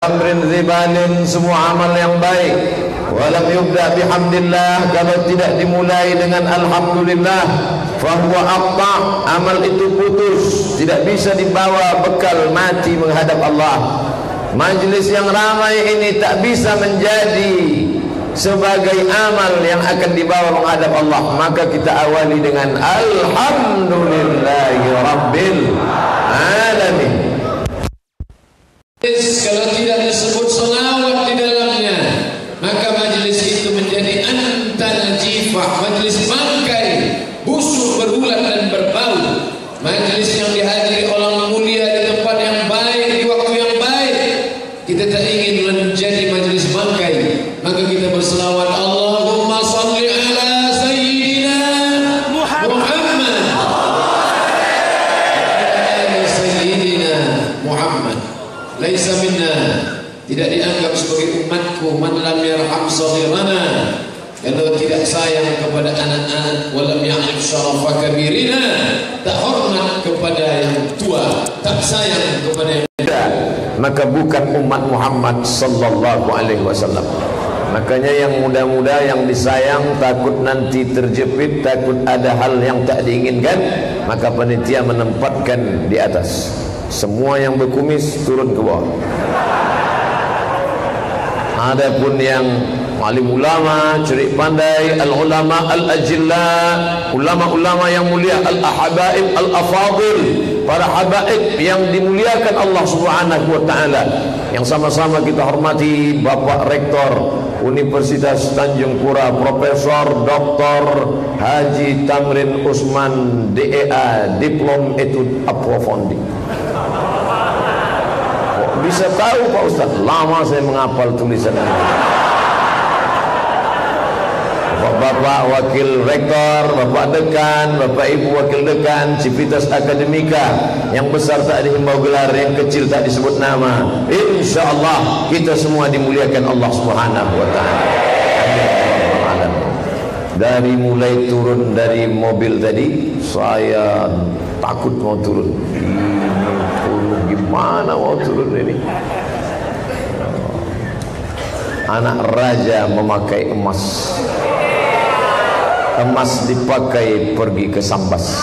amrin zibalin, semua amal yang baik. Walam yubda bihamdillah, kalau tidak dimulai dengan alhamdulillah, fahuwa aqta', amal itu putus, tidak bisa dibawa bekal mati menghadap Allah. Majlis yang ramai ini tak bisa menjadi sebagai amal yang akan dibawa menghadap Allah. Maka kita awali dengan alhamdulillahi rabbil alamin. Kalau tidak disebut selawat di dalamnya, maka majlis itu menjadi anta najifah, majlis bangkai, busuk, berulat dan berbau. Majlis yang dihadiri orang mulia di tempat yang baik, di waktu yang baik. Kita tak ingin menjadi majlis bangkai, maka kita berselawat, Allahumma salli ala sayyidina Muhammad ala sayyidina Muhammad. Laisa minna, tidak dianggap sebagai umatku man lam yarham saghirana, kalau tidak sayang kepada anak-anak, walam ya'rif syarafa kabirina, tak hormat kepada yang tua, tak sayang kepada yang muda, maka bukan umat Muhammad sallallahu alaihi wasallam. Makanya yang muda-muda yang disayang takut nanti terjepit, takut ada hal yang tak diinginkan, maka panitia menempatkan di atas. Semua yang berkumis turun ke bawah. Adapun yang alim ulama, cerik pandai, al-ulama al-ajilla, ulama-ulama yang mulia, al-habaib al-afadil, para habaib yang dimuliakan Allah Subhanahu wa taala, yang sama-sama kita hormati Bapak Rektor Universitas Tanjung Pura, Profesor Dr. Haji Tamrin Usman DEA, Diplom Etude Approfondi. Bisa tahu Pak Ustaz, lama saya menghafal tulisan ini. Bapak Wakil Rektor, Bapak Dekan, Bapak Ibu Wakil Dekan, Civitas Akademika, yang besar tak dihimbau gelar, yang kecil tak disebut nama. InsyaAllah kita semua dimuliakan Allah Subhanahu wa ta'ala. Dari mulai turun dari mobil tadi, saya takut mau turun. Gimana mau turun ini? Anak raja memakai emas. Emas dipakai pergi ke Sambas.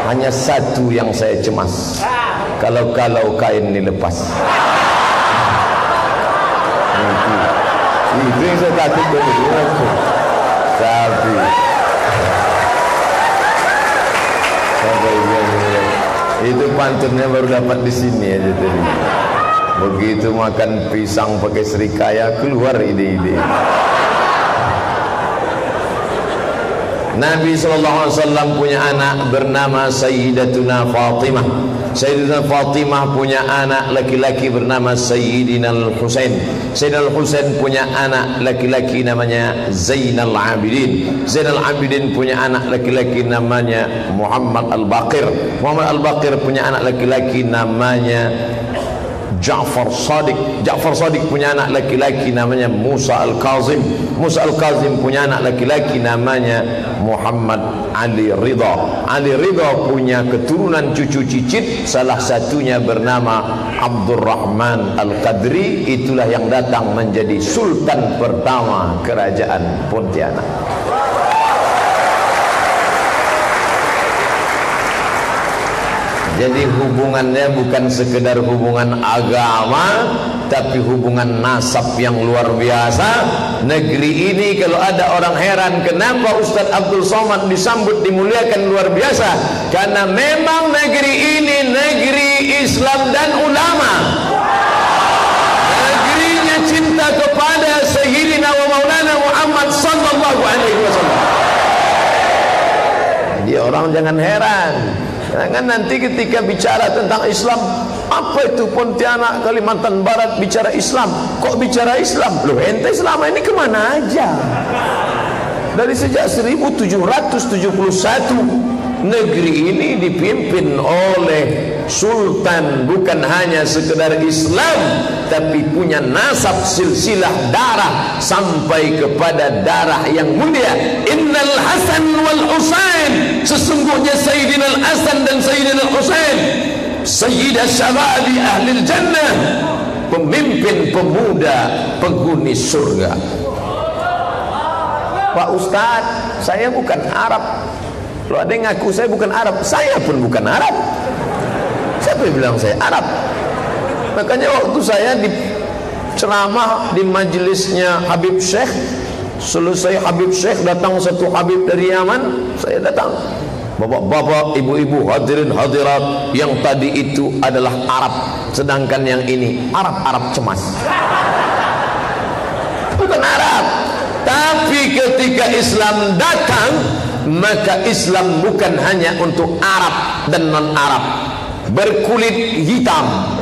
Hanya satu yang saya cemas, kalau kain ini lepas. Itu yang saya takut betul. Tapi itu pantunnya baru dapat di sini aja tadi. Begitu makan pisang pakai serikaya, keluar ide-ide. Nabi SAW punya anak bernama Sayyidatuna Fatimah. Sayyidatuna Fatimah punya anak laki-laki bernama Sayyidina Al-Husain. Sayyidina Al-Husain punya anak laki-laki namanya Zainal Abidin. Zainal Abidin punya anak laki-laki namanya Muhammad Al-Baqir. Muhammad Al-Baqir punya anak laki-laki namanya Ja'far Sadiq. Ja'far Sadiq punya anak laki-laki namanya Musa Al-Kazim. Musa Al-Kazim punya anak laki-laki namanya Muhammad Ali Ridha. Ali Ridha punya keturunan cucu cicit, salah satunya bernama Abdurrahman Al-Qadri. Itulah yang datang menjadi sultan pertama kerajaan Pontianak. Jadi hubungannya bukan sekedar hubungan agama, tapi hubungan nasab yang luar biasa. Negeri ini kalau ada orang heran kenapa Ustaz Abdul Somad disambut dimuliakan luar biasa, karena memang negeri ini negeri Islam dan ulama. Negerinya cinta kepada Sayyidina wa Maulana Muhammad sallallahu alaihi wasallam. Jadi orang jangan heran. Jangan nanti ketika bicara tentang Islam, apa itu Pontianak, Kalimantan Barat bicara Islam, kok bicara Islam? Loh, ente selama ini kemana aja? Dari sejak 1771 negeri ini dipimpin oleh sultan, bukan hanya sekedar Islam, tapi punya nasab silsilah darah sampai kepada darah yang mulia. Innal Hasan wal Husain, sesungguhnya Sayyidina Al-Hasan dan Sayyidina Al-Husain sayyidah syababi ahli jannah, pemimpin pemuda penghuni surga. Pak Ustadz, saya bukan Arab. Kalau ada yang ngaku saya bukan Arab, saya pun bukan Arab. Siapa yang bilang saya Arab? Makanya waktu saya di ceramah di majelisnya Habib Syekh, selesai Habib Syekh datang satu Habib dari Yaman, saya datang. Bapak-bapak, ibu-ibu, hadirin hadirat, yang tadi itu adalah Arab, sedangkan yang ini Arab cemas. Bukan Arab. Tapi ketika Islam datang, maka Islam bukan hanya untuk Arab dan non-Arab. Berkulit hitam.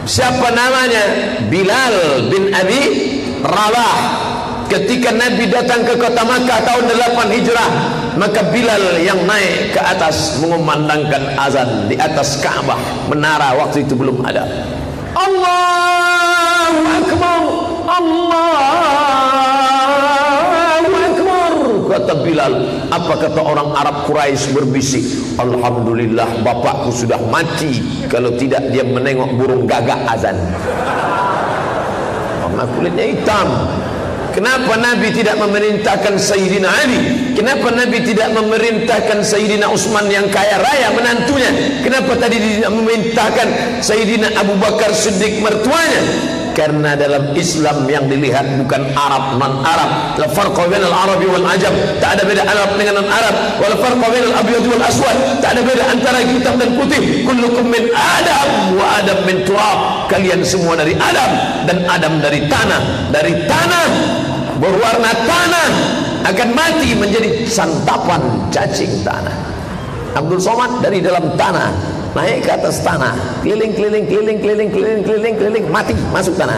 Siapa namanya? Bilal bin Abi Rabah. Ketika Nabi datang ke kota Makkah tahun 8 Hijrah, maka Bilal yang naik ke atas mengumandangkan azan di atas Ka'bah. Menara waktu itu belum ada. Allahu Akbar, Allahu Akbar, kata Bilal. Apa kata orang Arab Quraisy berbisik? Alhamdulillah bapakku sudah mati, kalau tidak dia menengok burung gagak azan. Karena kulitnya hitam. Kenapa Nabi tidak memerintahkan Sayyidina Ali? Kenapa Nabi tidak memerintahkan Sayyidina Utsman yang kaya raya menantunya? Kenapa tadi tidak memerintahkan Sayyidina Abu Bakar Siddiq mertuanya? Karena dalam Islam yang dilihat bukan Arab non-Arab. La farqa bainal Arabi wal Ajam. Tak ada beda Arab dengan non-Arab. Wal farqa bainal abyad wal aswad. Tak ada beda antara hitam dan putih. Kullukum min Adam wa Adam min turab. Kalian semua dari Adam dan Adam dari tanah. Dari tanah berwarna tanah akan mati menjadi santapan cacing tanah. Abdul Somad dari dalam tanah naik ke atas tanah, keliling mati masuk tanah.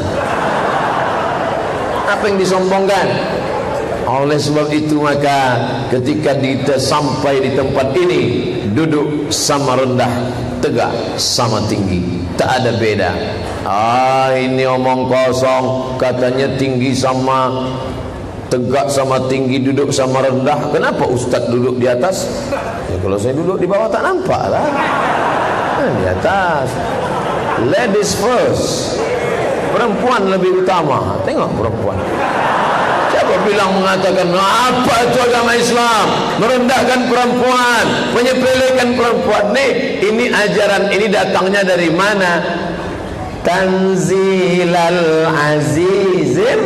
Apa yang disombongkan? Oleh sebab itu maka ketika kita sampai di tempat ini, duduk sama rendah, tegak sama tinggi, tak ada beda. Ini omong kosong, katanya tinggi sama tegak sama tinggi, duduk sama rendah. Kenapa Ustadz duduk di atas? Ya, kalau saya duduk di bawah tak nampak lah. Di atas. Ladies first. Perempuan lebih utama. Tengok perempuan. Siapa bilang mengatakan apa itu agama Islam? Merendahkan perempuan, menyepelekan perempuan. Ini ajaran ini datangnya dari mana? Tanzilal Azizim,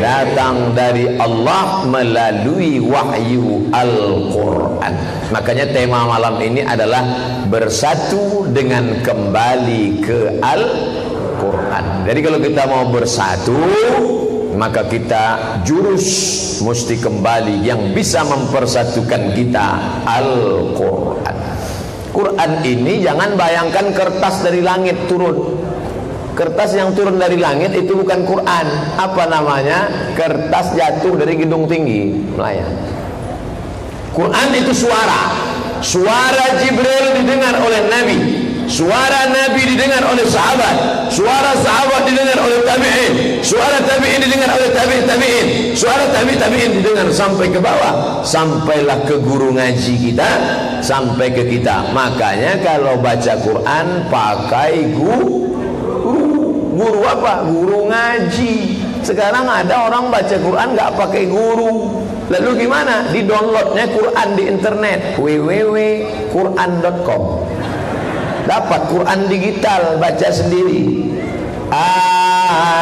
datang dari Allah melalui wahyu Al-Quran. Makanya tema malam ini adalah bersatu dengan kembali ke Al-Quran. Jadi kalau kita mau bersatu, maka kita jurus mesti kembali yang bisa mempersatukan kita, Al-Quran. Quran ini jangan bayangkan kertas dari langit turun. Kertas yang turun dari langit itu bukan Quran. Apa namanya? Kertas jatuh dari gedung tinggi melayang. Quran itu suara. Suara Jibril didengar oleh Nabi. Suara Nabi didengar oleh sahabat. Suara sahabat didengar oleh tabi'in. Suara tabi'in didengar oleh tabi'in. Suara tabi'in didengar sampai ke bawah. Sampailah ke guru ngaji kita, sampai ke kita. Makanya kalau baca Quran pakai guru apa? Guru ngaji. Sekarang ada orang baca Quran nggak pakai guru. Lalu gimana? Di downloadnya Quran di internet, www.quran.com. Dapat Quran digital, baca sendiri.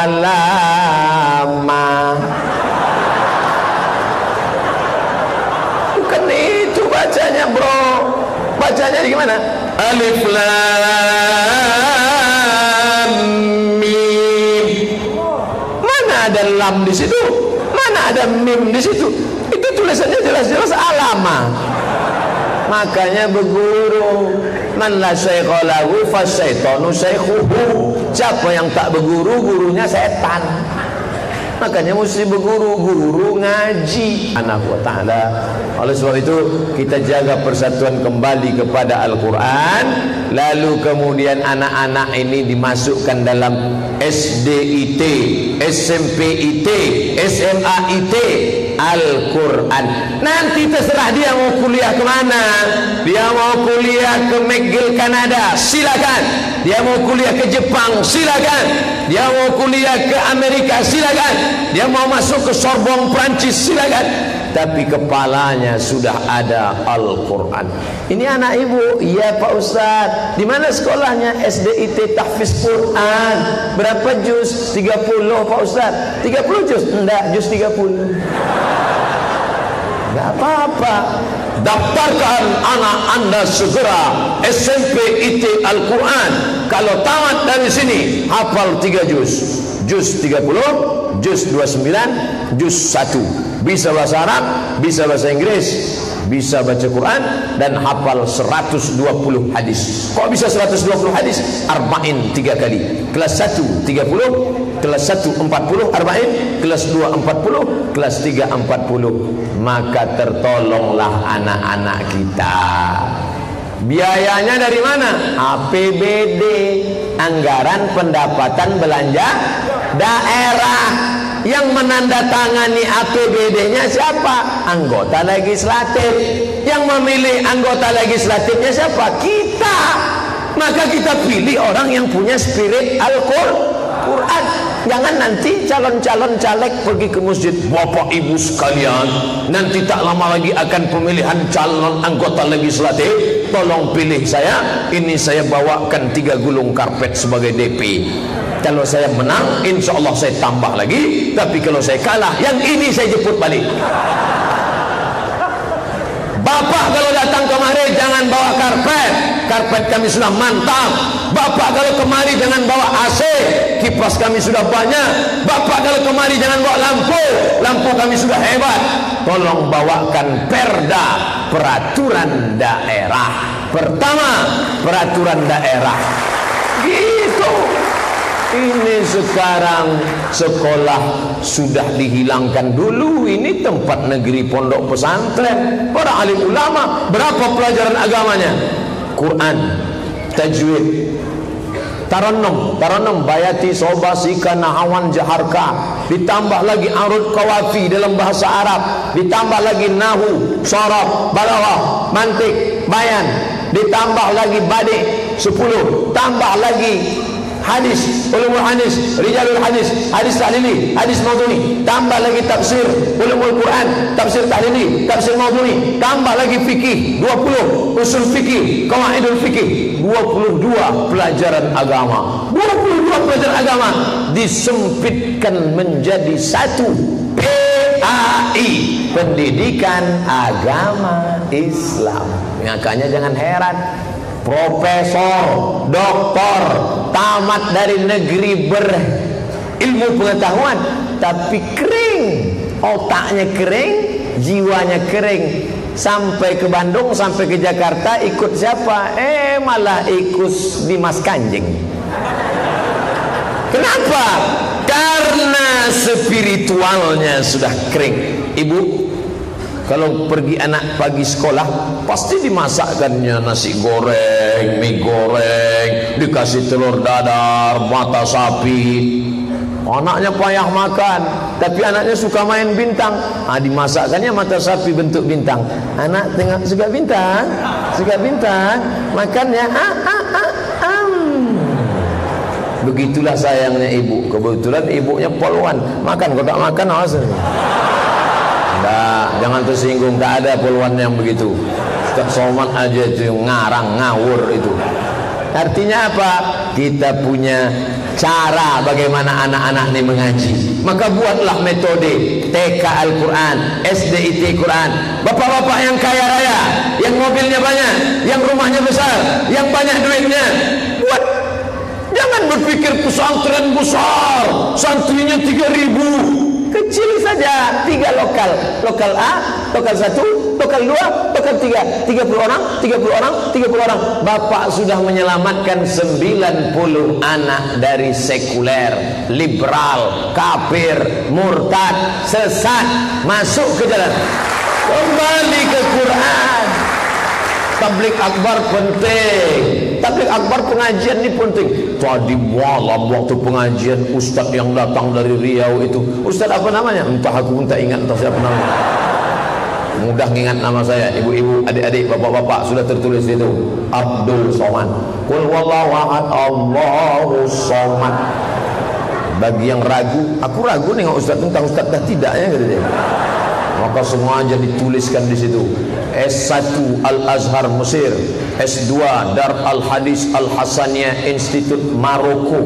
Alama. Bukan itu bacanya, bro. Bacanya gimana? Alif lam mim. Mana ada lam di situ? Mana ada mim di situ? Itu tulisannya jelas-jelas alama. Makanya berguru. Man la syaikha lahu fasyaitanu syaikhuhu. Siapa yang tak berguru, gurunya setan. Makanya mesti berguru, guru ngaji anak wa ta'ala. Oleh sebab itu kita jaga persatuan kembali kepada Al-Quran. Lalu kemudian anak-anak ini dimasukkan dalam SDIT, SMPIT, SMAIT Al-Quran. Nanti terserah dia mau kuliah kemana. Dia mau kuliah ke McGill Kanada, silakan. Dia mau kuliah ke Jepang, silakan. dia mau kuliah ke Amerika silakan, dia mau masuk ke Sorbonne Prancis silakan, tapi kepalanya sudah ada Al-Quran. Ini anak ibu, iya Pak Ustadz. Di mana sekolahnya? SDIT Tahfiz Quran. Berapa juz? 30 Pak Ustadz. 30 juz? Enggak, juz 30. Enggak apa-apa. Daftarkan anak anda segera SMP IT Al-Quran. Kalau tamat dari sini, hafal 3 juz. Juz 30, juz 29, juz 1. Bisa bahasa Arab, bisa bahasa Inggris, bisa baca Quran, dan hafal 120 hadis. Kok bisa 120 hadis? Arba'in 3 kali. Kelas 1 30, kelas 1 40 arba'in, kelas 2 40, kelas 3 40. Maka tertolonglah anak-anak kita. Biayanya dari mana? APBD, anggaran pendapatan belanja daerah. Yang menandatangani APBD-nya siapa? Anggota legislatif. Yang memilih anggota legislatifnya siapa? Kita. Maka kita pilih orang yang punya spirit Al-Quran. Jangan nanti calon-calon caleg pergi ke masjid. Bapak ibu sekalian, nanti tak lama lagi akan pemilihan calon anggota legislatif. Tolong pilih saya. Ini saya bawakan 3 gulung karpet sebagai DP. Kalau saya menang, insya Allah saya tambah lagi. Tapi kalau saya kalah, yang ini saya jemput balik. Bapak kalau datang kemari jangan bawa karpet. Karpet kami sudah mantap. Bapak kalau kemari jangan bawa AC. Kipas kami sudah banyak. Bapak kalau kemari jangan bawa lampu. Lampu kami sudah hebat. Tolong bawakan perda, peraturan daerah. Pertama, peraturan daerah. Gitu. Ini sekarang sekolah sudah dihilangkan. Dulu ini tempat negeri pondok pesantren, para alim ulama. Berapa pelajaran agamanya? Quran, tajwid, Taranum, bayati, soba, sika, nahawan, jaharka. Ditambah lagi arud kawafi dalam bahasa Arab. Ditambah lagi nahu, sorof, balaghah, mantik, bayan. Ditambah lagi badi 10. Tambah lagi hadis, ulumul hadis, rijalul hadis, hadis tahlili, hadis maudhu'i. Tambah lagi tafsir, ulumul Quran, tafsir tahlili, tafsir maudhu'i. Tambah lagi fikih 20, usul fikih, qawaidul fikih. 22 pelajaran agama. 22 pelajaran agama disempitkan menjadi satu PAI, Pendidikan Agama Islam. Makanya jangan heran, profesor, doktor, tamat dari negeri berilmu pengetahuan, tapi kering, otaknya kering, jiwanya kering. Sampai ke Bandung, sampai ke Jakarta, ikut siapa? Malah ikut Dimas Kanjeng. Kenapa? Karena spiritualnya sudah kering. Ibu, kalau pergi anak pagi sekolah, pasti dimasakkannya nasi goreng, mie goreng, dikasih telur dadar, mata sapi. Anaknya payah makan, tapi anaknya suka main bintang. Dimasakkannya mata sapi bentuk bintang. Anak tengok suka bintang, makannya Begitulah sayangnya ibu. Kebetulan ibunya poluan, makan kok tak makan, awas. Nah, jangan tersinggung, tak ada poluan yang begitu. Ustaz Somad aja itu ngarang ngawur itu. Artinya apa? Kita punya cara bagaimana anak-anak ini mengaji. Maka buatlah metode TK Al-Quran, SDIT Quran. Bapak-bapak yang kaya raya, yang mobilnya banyak, yang rumahnya besar, yang banyak duitnya, buat. Jangan berpikir pesantren besar, santrinya 3.000. Kecil saja, 3 lokal. Lokal A, lokal 1, lokal 2, lokal 3. 30 orang, 30 orang, 30 orang. Bapak sudah menyelamatkan 90 anak dari sekuler, liberal, kafir, murtad, sesat, masuk ke jalan. Kembali ke Quran. Tabligh akbar penting. Tabligh akbar pengajian ini penting. Tadi malam waktu pengajian, ustaz yang datang dari Riau itu, ustaz apa namanya? Entah, aku pun tak ingat entah siapa namanya. Mudah ingat nama saya. Ibu-ibu, adik-adik, bapak-bapak sudah tertulis di situ. Abdul Somad. Qul wallahu ahad, Allahus Somad. Bagi yang ragu, aku ragu nih Ustaz tentang Ustaz dah tidaknya gitu dia. Maka semua aja dituliskan di situ. S1 Al-Azhar Mesir, S2 Dar Al-Hadis Al-Hasaniyah Institut Maroko.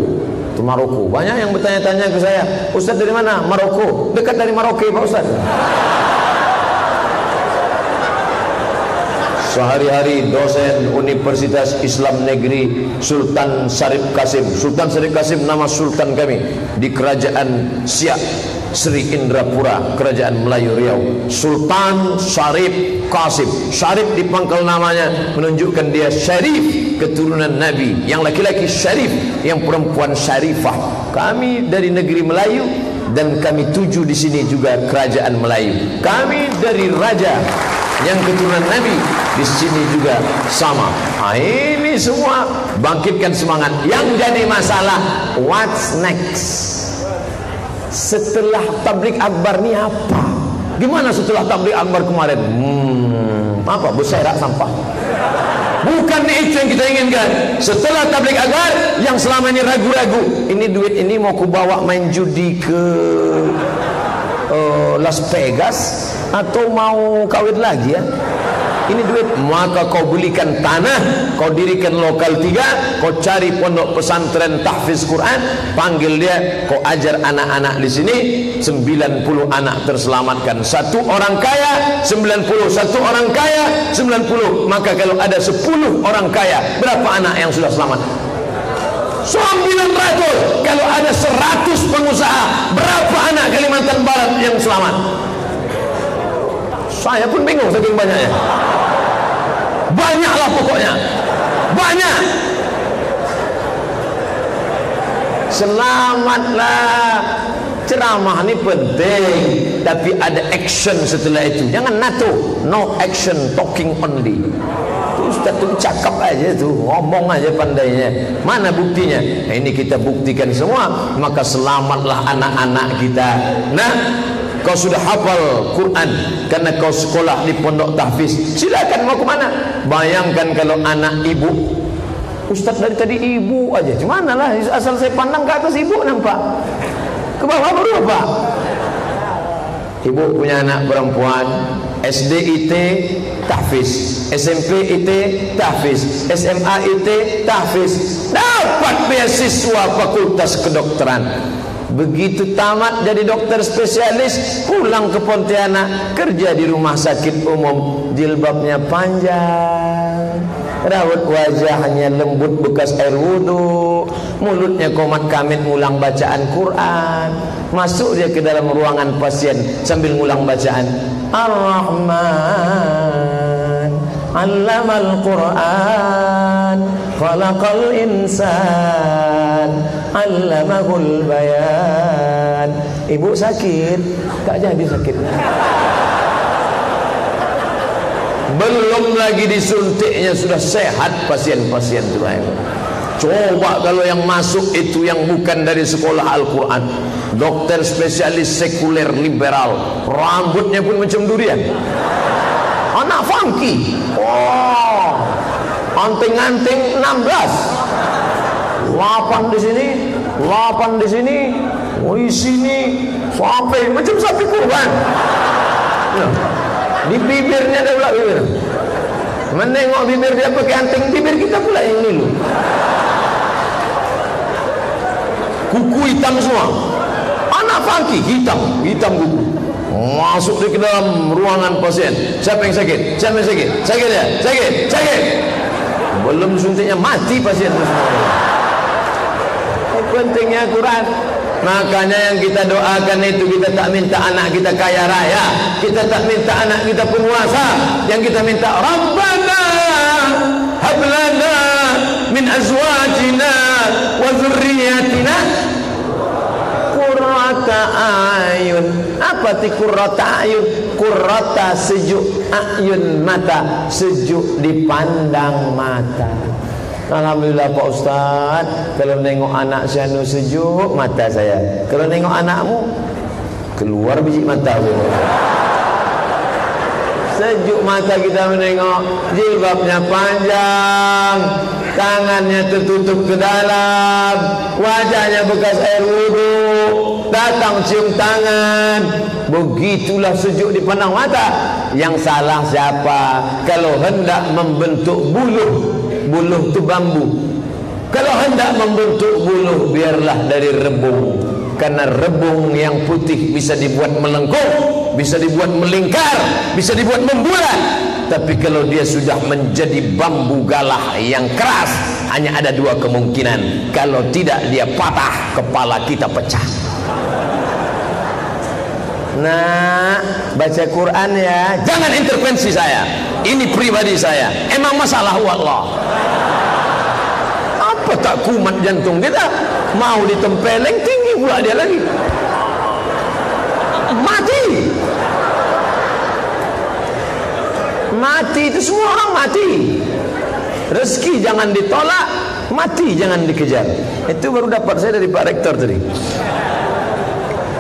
Itu Maroko. Banyak yang bertanya-tanya ke saya, Ustaz dari mana? Maroko. Dekat dari Maroke Pak Ustaz. Sehari-hari dosen Universitas Islam Negeri Sultan Syarif Qasim. Sultan Syarif Qasim nama sultan kami di kerajaan Siak Sri Indrapura, kerajaan Melayu Riau. Sultan Syarif Qasim. Syarif di pangkal namanya menunjukkan dia syarif, keturunan Nabi. Yang laki-laki syarif, yang perempuan syarifah. Kami dari negeri Melayu dan kami tuju di sini juga kerajaan Melayu. Kami dari raja yang keturunan Nabi di sini juga sama. Ini semua bangkitkan semangat. Yang jadi masalah, what's next? Setelah tabligh akbar ni apa? Gimana setelah tabligh akbar kemarin? Apa? Bersairak sampah. Bukan itu yang kita inginkan. Setelah tabligh akbar, yang selama ini ragu-ragu, ini duit ini mau kubawa main judi ke Las Vegas atau mau kawin lagi ya? Ini duit, maka kau belikan tanah, kau dirikan lokal 3, kau cari pondok pesantren tahfiz Quran, panggil dia, kau ajar anak-anak di sini. 90 anak terselamatkan. 1 orang kaya 90, 1 orang kaya 90. Maka kalau ada 10 orang kaya, berapa anak yang sudah selamat? 900. Kalau ada 100 pengusaha, berapa anak Kalimantan Barat yang selamat? Saya pun bingung saking banyaknya. Banyaklah pokoknya. Banyak. Selamatlah. Ceramah ini penting, tapi ada action setelah itu. Jangan NATO, no action, talking only. Ustaz tu cakap aja tu, ngomong aja pandainya. Mana buktinya? Nah, ini kita buktikan semua. Maka selamatlah anak-anak kita. Nah, kau sudah hafal Quran karena kau sekolah di pondok tahfiz, silakan mau kemana. Bayangkan kalau anak ibu, Ustaz dari tadi ibu aja, cuman lah asal saya pandang ke atas ibu nampak, ke bawah berapa? Ibu punya anak perempuan, SD IT tahfiz, SMP IT tahfiz, SMA IT tahfiz, dapat beasiswa fakultas kedokteran. Begitu tamat jadi dokter spesialis, pulang ke Pontianak, kerja di rumah sakit umum. Jilbabnya panjang, raut wajahnya lembut bekas air wudhu, mulutnya komat kamit ngulang bacaan Quran. Masuk dia ke dalam ruangan pasien sambil ngulang bacaan Ar-Rahman 'allamal Quran khalaqal insan 'allamahul bayan. Ibu sakit, tak jadi sakit. Belum lagi disuntiknya sudah sehat pasien-pasien itu. Coba kalau yang masuk itu yang bukan dari sekolah Al-Quran, dokter spesialis sekuler liberal, rambutnya pun macam durian, anak funky, oh, anting-anting 16, 8 di sini, 8 di sini, oh di sini, sampai macam sapi kurban. Di bibirnya ada pula bibir. Menengok bibir dia pakai anting, bibir kita pula yang dulu. Kuku hitam semua. Anak funky hitam, hitam kuku. Masuk di dalam ruangan pasien. Siapa yang sakit? Siapa yang sakit? Sakit ya? Sakit? Sakit? Belum suntiknya mati pasien semua. Pentingnya Quran. Makanya yang kita doakan itu, kita tak minta anak kita kaya raya, kita tak minta anak kita penguasa. Yang kita minta, Rabbana hablana min azwajina wa dzurriyyatina qurrata ayun. Apa ti qurrata ayun? Qurrata sejuk ayun mata, sejuk dipandang mata. Alhamdulillah Pak Ustaz, kalau nengok anak saya sejuk mata saya. Kalau nengok anakmu keluar biji mata. Sejuk mata kita menengok, jilbabnya panjang, tangannya tertutup ke dalam, wajahnya bekas air wudhu, datang cium tangan. Begitulah sejuk dipandang mata. Yang salah siapa? Kalau hendak membentuk buluh itu bambu. Kalau hendak membentuk buluh, biarlah dari rebung. Karena rebung yang putih bisa dibuat melengkung, bisa dibuat melingkar, bisa dibuat membulat. Tapi kalau dia sudah menjadi bambu galah yang keras, hanya ada dua kemungkinan. Kalau tidak dia patah, kepala kita pecah. Nah, baca Quran ya, jangan intervensi saya. Ini pribadi saya. Emang masalah wallah. Apa tak kumat jantung kita? Mau ditempeleng tinggi pula dia lagi. Mati. Mati itu semua orang mati. Rezeki jangan ditolak, mati jangan dikejar. Itu baru dapat saya dari Pak Rektor tadi.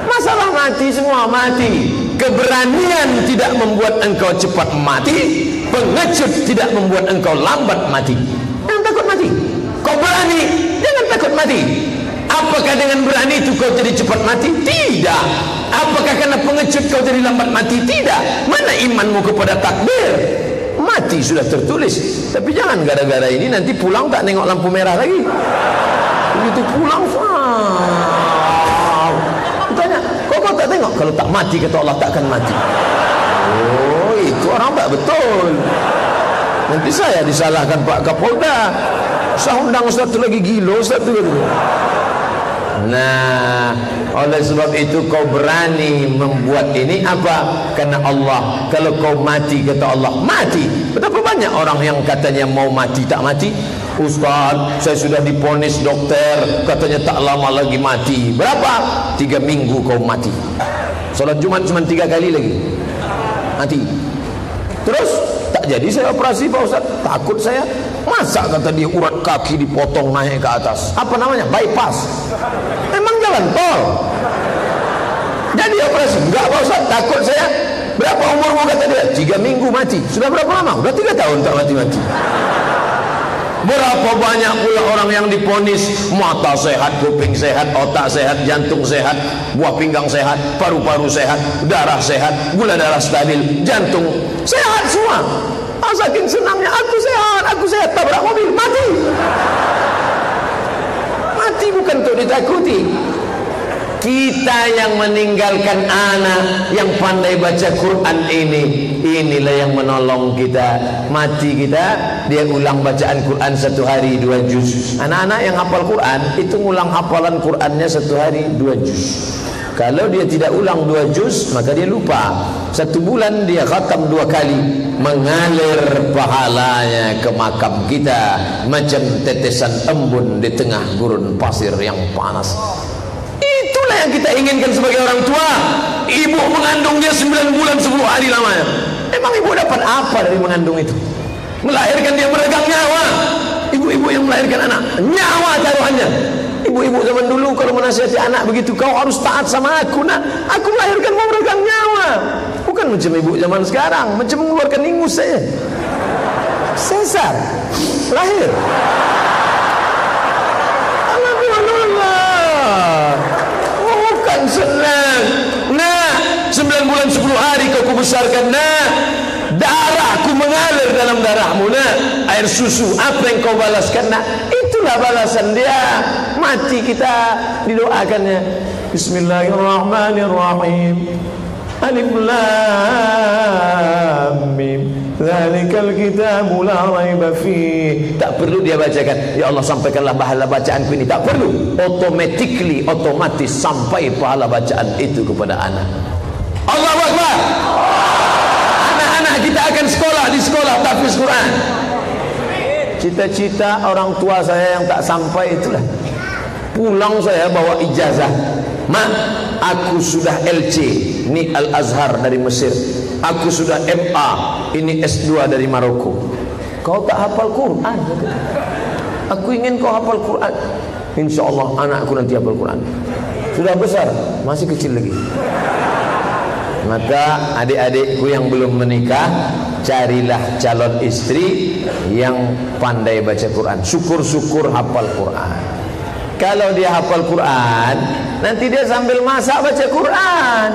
Masalah mati, semua mati. Keberanian tidak membuat engkau cepat mati, pengecut tidak membuat engkau lambat mati. Jangan takut mati. Kau berani, jangan takut mati. Apakah dengan berani itu kau jadi cepat mati? Tidak. Apakah karena pengecut kau jadi lambat mati? Tidak. Mana imanmu kepada takdir? Mati sudah tertulis. Tapi jangan gara-gara ini nanti pulang tak nengok lampu merah lagi. Begitu pulang, tanya, kok tak tengok? Kalau tak mati kata Allah takkan mati. Oh, itu orang tak betul. Nanti saya disalahkan Pak Kapolda. Saya undang Ustaz tu lagi gila, Ustaz tu. Nah, oleh sebab itu kau berani membuat ini apa? Karena Allah. Kalau kau mati kata Allah, mati. Betapa banyak orang yang katanya mau mati tak mati. Ustaz, saya sudah diponis dokter, katanya tak lama lagi mati. Berapa? 3 minggu kau mati. Salat Jumat cuma 3 kali lagi mati. Terus tak jadi saya operasi Pak Ustaz. Takut saya. Masa kata dia urat kaki dipotong naik ke atas. Apa namanya? Bypass. Emang jalan tol. Jadi operasi. Enggak Pak Ustaz, takut saya. Berapa umurmu kata dia? 3 minggu mati. Sudah berapa lama? Sudah 3 tahun tak mati-mati. Berapa banyak pula orang yang diponis mata sehat, kuping sehat, otak sehat, jantung sehat, buah pinggang sehat, paru-paru sehat, darah sehat, gula darah stabil, jantung sehat semua. Saking senangnya, aku sehat, tabrak mobil, mati. Mati bukan untuk ditakuti. Kita yang meninggalkan anak yang pandai baca Quran inilah yang menolong kita. Mati kita, dia ulang bacaan Quran 1 hari 2 juz. Anak-anak yang hafal Quran itu ngulang hafalan Qurannya 1 hari 2 juz. Kalau dia tidak ulang 2 juz, maka dia lupa. 1 bulan dia khatam 2 kali, mengalir pahalanya ke makam kita macam tetesan embun di tengah gurun pasir yang panas. Itulah yang kita inginkan sebagai orang tua. Ibu mengandung dia 9 bulan 10 hari lamanya. Emang ibu dapat apa dari mengandung itu? Melahirkan dia meregang nyawa. Ibu-ibu yang melahirkan anak, nyawa taruhannya. Ibu-ibu zaman dulu kalau menasihati anak begitu, kau harus taat sama aku nak. Aku melahirkan mau meregang nyawa. Bukan macam ibu zaman sekarang, macam mengeluarkan ingus saja. Sesar, lahir. Alhamdulillah. Bukan senang. Nah, 9 bulan 10 hari kau kubesarkan. Nah, darahku mengalir dalam darahmu. Nah, air susu apa yang kau balaskan? Nah, itulah balasan dia. Mati kita didoakannya. Bismillahirrahmanirrahim. Alif Lam Mim. Dzalikal kitabu la raiba fihi. Tak perlu dia bacakan, ya Allah sampaikanlah pahala bacaanku ini. Tak perlu. Otomatis sampai pahala bacaan itu kepada anak. Allahu Akbar. Anak-anak kita akan sekolah di sekolah tahfiz Quran. Cita-cita orang tua saya yang tak sampai itulah. Pulang saya bawa ijazah. Mak, aku sudah LC, ini Al-Azhar dari Mesir. Aku sudah MA, ini S2 dari Maroko. Kau tak hafal Quran? Aku ingin kau hafal Quran. Insya Allah anakku nanti hafal Quran. Sudah besar, masih kecil lagi. Maka adik-adikku yang belum menikah, carilah calon istri yang pandai baca Quran. Syukur-syukur hafal Quran. Kalau dia hafal Quran, nanti dia sambil masak baca Quran.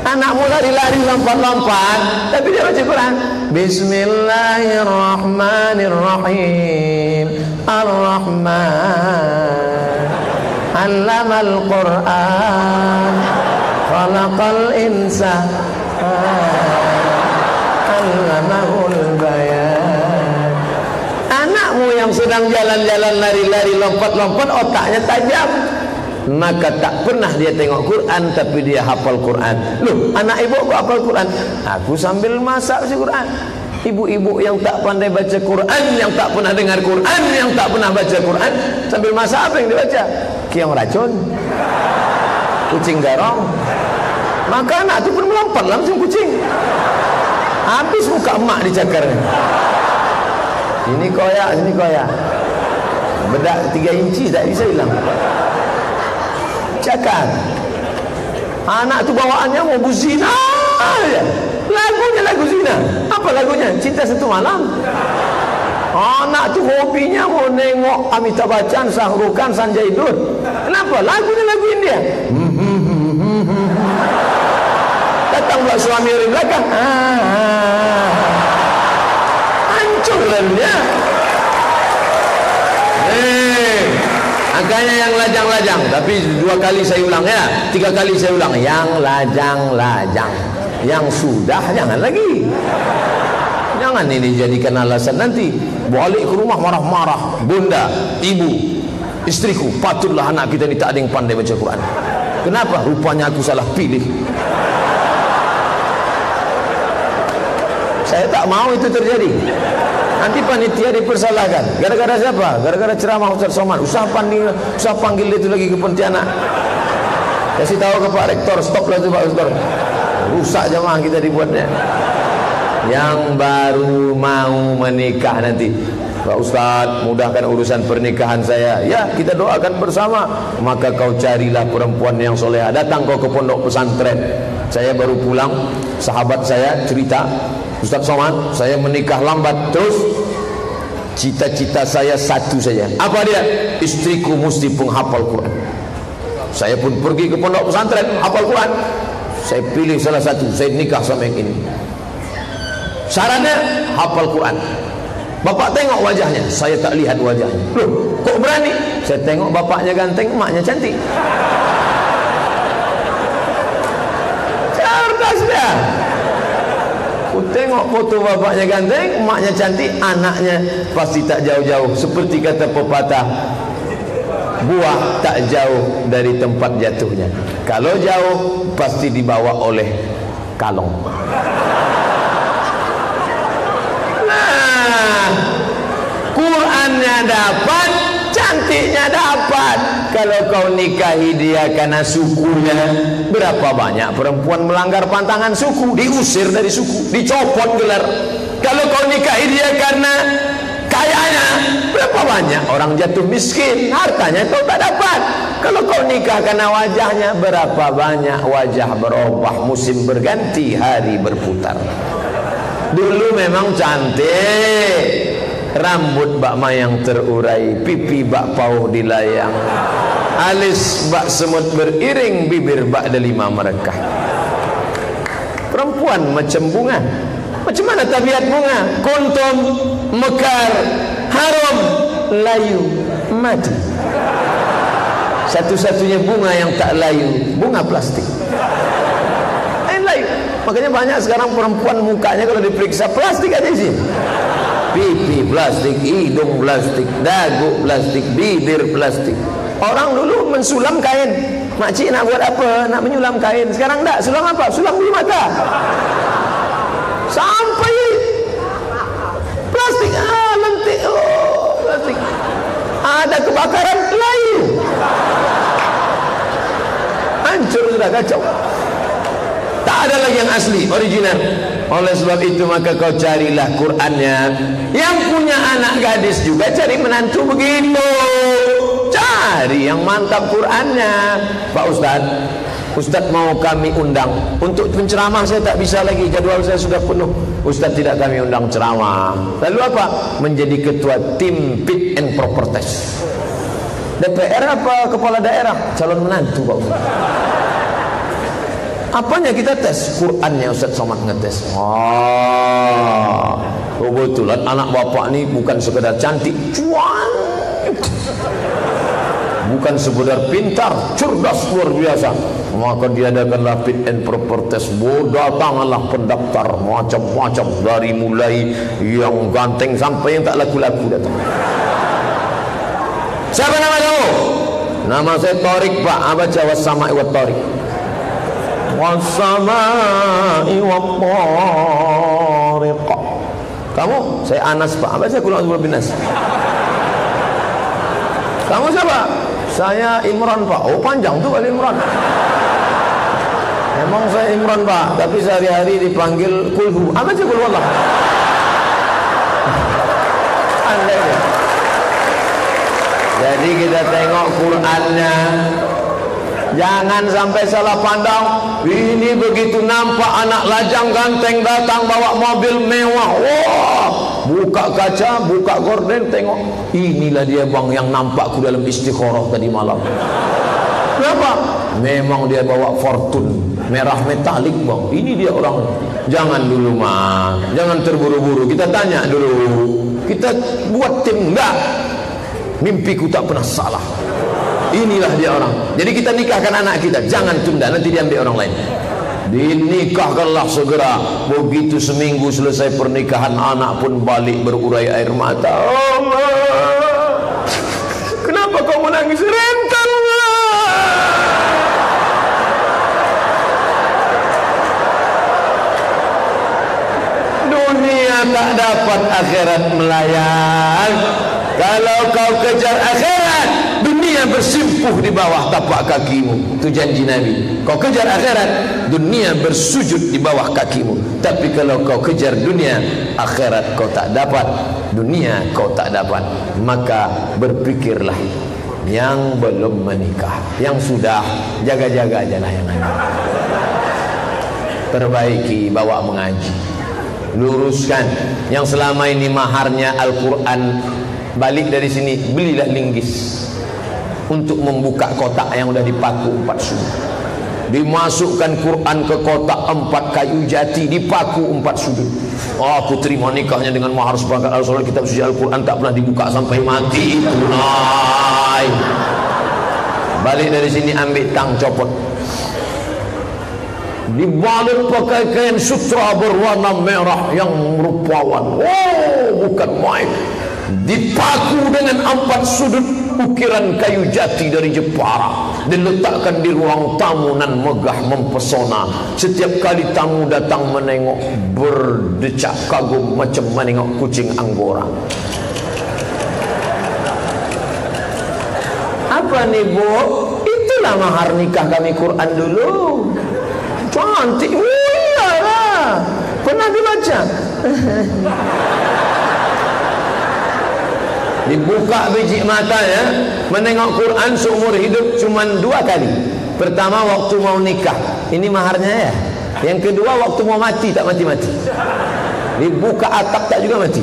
Anakmu lari-lari lompat-lompat, tapi dia baca Quran. Bismillahirrahmanirrahim. Ar-Rahman 'allamal Quran. Khalaqal insan 'allamahul bayan. Anakmu yang sedang jalan-jalan, lari-lari, lompat-lompat, otaknya tajam, maka tak pernah dia tengok Quran, tapi dia hafal Quran. Loh, anak ibu kok hafal Quran? Aku sambil masak baca Quran. Ibu-ibu yang tak pandai baca Quran, yang tak pernah dengar Quran, yang tak pernah baca Quran, sambil masak apa yang dibaca? Kiam racun, kucing garong. Maka anak itu pun melompat lah macam kucing. Habis muka emak dicakarnya. Ini koyak, sini koyak. Bedak 3 inci tak bisa hilang. Cakar. Anak tu bawaannya mau berzina aja. Lagunya lagu zina. Apa lagunya? Cinta Satu Malam. Anak tu hobinya mau nengok Amitabh Bachchan, Shah Rukh Khan, Sanjay Dutt. Kenapa? Lagunya lagu India. Datang pula suami dari belakang. Hancur lalunya. Makanya yang lajang-lajang, tapi 2 kali saya ulang ya, 3 kali saya ulang, yang lajang-lajang, yang sudah jangan lagi. Jangan ini jadikan alasan nanti balik ke rumah marah-marah. Bunda, ibu, istriku, patutlah anak kita ni tak ada yang pandai baca Quran. Kenapa? Rupanya aku salah pilih. Saya tak mau itu terjadi. Nanti panitia dipersalahkan. Gara-gara siapa? Gara-gara ceramah Ustaz Somad. Usah panggil dia itu lagi ke Pontianak. Kasih tahu ke Pak Rektor, stoplah itu Pak Rektor. Rusak jemaah kita dibuatnya. Yang baru mau menikah nanti, Pak Ustaz, mudahkan urusan pernikahan saya. Ya, kita doakan bersama. Maka kau carilah perempuan yang soleha. Datang kau ke pondok pesantren. Saya baru pulang, sahabat saya cerita, Ustaz Somad, saya menikah lambat. Terus cita-cita saya satu saja. Apa dia? Istriku mesti penghafal Quran. Saya pun pergi ke pondok pesantren, hafal Quran. Saya pilih salah satu, saya nikah sama yang ini. Syaratnya hafal Quran. Bapak tengok wajahnya, saya tak lihat wajahnya. Loh, kok berani? Saya tengok bapaknya ganteng, emaknya cantik. Cerdas dia. Aku tengok foto bapaknya ganteng, emaknya cantik, anaknya pasti tak jauh-jauh. Seperti kata pepatah, buah tak jauh dari tempat jatuhnya. Kalau jauh, pasti dibawa oleh kalong. Nah, Qurannya dapat, cantiknya dapat. Kalau kau nikahi dia karena sukunya, berapa banyak perempuan melanggar pantangan suku, diusir dari suku, dicopot gelar. Kalau kau nikahi dia karena kayanya, berapa banyak orang jatuh miskin, hartanya kau tak dapat. Kalau kau nikah karena wajahnya, berapa banyak wajah berubah, musim berganti, hari berputar. Dulu memang cantik, rambut bak mayang terurai, pipi bak pauh dilayang, alis bak semut beriring, bibir bak delima merekah. Perempuan macam bunga. Macam mana tabiat bunga? Kuntum, mekar, harum, layu, mati. Satu-satunya bunga yang tak layu, bunga plastik. Layu. Makanya banyak sekarang perempuan mukanya kalau diperiksa plastik aja sih. Pipi plastik, hidung plastik, dagu plastik, bibir plastik. Orang dulu mensulam kain. Makcik nak buat apa? Nak menyulam kain. Sekarang tak. Sulam apa? Sulam bulu mata. Sampai plastik, lentik, plastik. Ada kebakaran, layu. Hancur sudah, kacau. Tak ada lagi yang asli, original. Oleh sebab itu maka kau carilah Qurannya. Yang punya anak gadis juga cari menantu begitu. Cari yang mantap Qurannya. Pak Ustaz, Ustaz mau kami undang. Untuk penceramah saya tak bisa lagi, jadwal saya sudah penuh. Ustaz tidak kami undang ceramah. Lalu apa? Menjadi ketua tim fit and proper test. DPR apa kepala daerah? Calon menantu Pak Ustaz. Apanya kita tes? Qurannya Ustaz Somad ngetes. Kebetulan anak bapak ni bukan sekedar cantik, cuan, bukan sekedar pintar, cerdas luar biasa. Maka diadakanlah fit and proper test. Datanglah pendaftar macam-macam, dari mulai yang ganteng sampai yang tak laku-laku datang. Siapa nama kamu? Nama saya Torik Pak. Baca wassama'i wat Torik. Wassama'i wat Torik. Kamu? Saya Anas Pak. Baca Qul a'udzu birabbin nas. Kamu siapa? Saya Imran Pak. Oh panjang tuh kali Imran. Emang saya Imran Pak, tapi sehari-hari dipanggil Kulhu. Apa sih Kulhu Allah? Andai ya. Jadi kita tengok Qurannya, jangan sampai salah pandang. Ini begitu nampak anak lajang ganteng datang bawa mobil mewah. Wah, buka kaca, buka gorden, tengok. Inilah dia bang yang nampakku dalam istikharah tadi malam. Kenapa? Memang dia bawa Fortune merah metalik bang. Ini dia orang. Jangan dulu mah, jangan terburu-buru. Kita tanya dulu. Kita buat tim enggak. Mimpiku tak pernah salah. Inilah dia orang. Jadi kita nikahkan anak kita, jangan tunda, nanti diambil orang lain. Dinikahkanlah segera. Begitu seminggu selesai pernikahan, anak pun balik berurai air mata. Allah, kenapa kau menangis rentan? Dunia tak dapat, akhirat melayang. Kalau kau kejar akhirat, dunia bersimpuh di bawah tapak kakimu. Itu janji Nabi. Kau kejar akhirat, dunia bersujud di bawah kakimu. Tapi kalau kau kejar dunia, akhirat kau tak dapat, dunia kau tak dapat. Maka berpikirlah. Yang belum menikah, yang sudah, jaga-jaga aja lah yang ada. Perbaiki, bawa mengaji, luruskan. Yang selama ini maharnya Al-Quran, balik dari sini, belilah linggis untuk membuka kotak yang sudah dipaku 4 sudut. Dimasukkan Quran ke kotak 4 kayu jati, dipaku 4 sudut. Oh, aku terima nikahnya dengan mahar seperangkat al-Quran, kitab suci Al-Quran tak pernah dibuka sampai mati. Tunai. Balik dari sini, ambil tang, copot. Dibalut pakai kain sutra berwarna merah yang rupawan. Oh, bukan main. Dipaku dengan 4 sudut ukiran kayu jati dari Jepara, diletakkan di ruang tamu nan megah mempesona. Setiap kali tamu datang menengok, berdecak kagum macam menengok kucing Anggora. Apa nih Bu? Itulah mahar nikah kami Quran dulu. Cantik. Oh iyalah, pernah dibaca. Dibuka biji matanya, menengok Quran seumur hidup cuma 2 kali. Pertama waktu mau nikah, ini maharnya ya. Yang kedua waktu mau mati, tak mati-mati. Dibuka atap tak juga mati.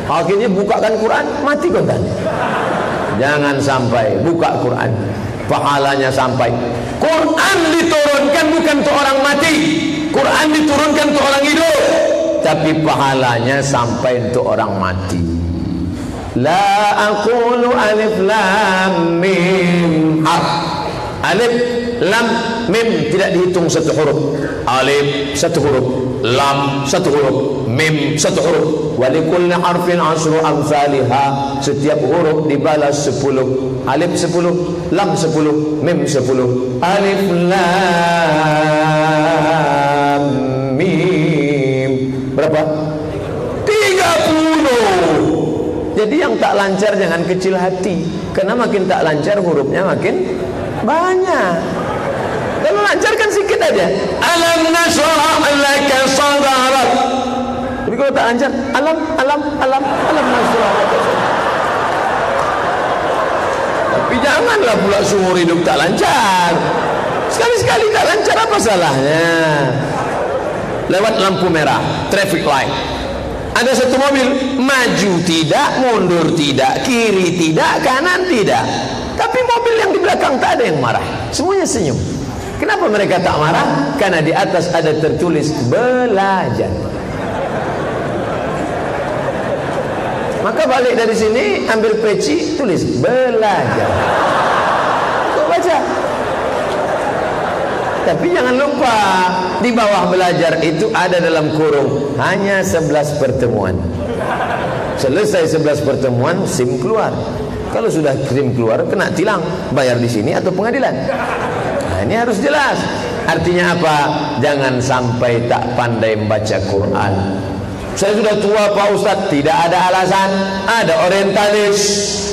Akhirnya bukakan Quran, mati kontan. Jangan sampai buka Quran, pahalanya sampai. Quran diturunkan bukan untuk orang mati, Quran diturunkan untuk orang hidup, tapi pahalanya sampai untuk orang mati. La aqulu alif lam mim harf. Alif lam mim tidak dihitung 1 huruf. Alif 1 huruf, lam 1 huruf, mim 1 huruf. Wa likulli harfin 10 amsalha. Setiap huruf dibalas 10. Alif 10, lam 10, mim 10. Alif lam mim. Berapa? 30. Jadi yang tak lancar jangan kecil hati, karena makin tak lancar hurufnya makin banyak. Kalau lancar kan sedikit aja. Alam nashrah laka sadrak. Tapi kalau tak lancar, alam nashrah laka sadrak. Tapi janganlah pula seumur hidup tak lancar. sekali-sekali tak lancar, apa salahnya? Lewat lampu merah, traffic light, ada satu mobil maju tidak, mundur tidak, kiri tidak, kanan tidak, tapi mobil yang di belakang tak ada yang marah, semuanya senyum. Kenapa mereka tak marah? Karena di atas ada tertulis belajar. Maka balik dari sini, ambil peci, tulis belajar, kau baca. Tapi jangan lupa, di bawah belajar itu ada dalam kurung hanya 11 pertemuan. Selesai 11 pertemuan, SIM keluar. Kalau sudah SIM keluar, kena tilang, bayar di sini atau pengadilan. Nah, ini harus jelas. Artinya apa? Jangan sampai tak pandai membaca Quran. Saya sudah tua Pak Ustadz, tidak ada alasan. Ada orientalis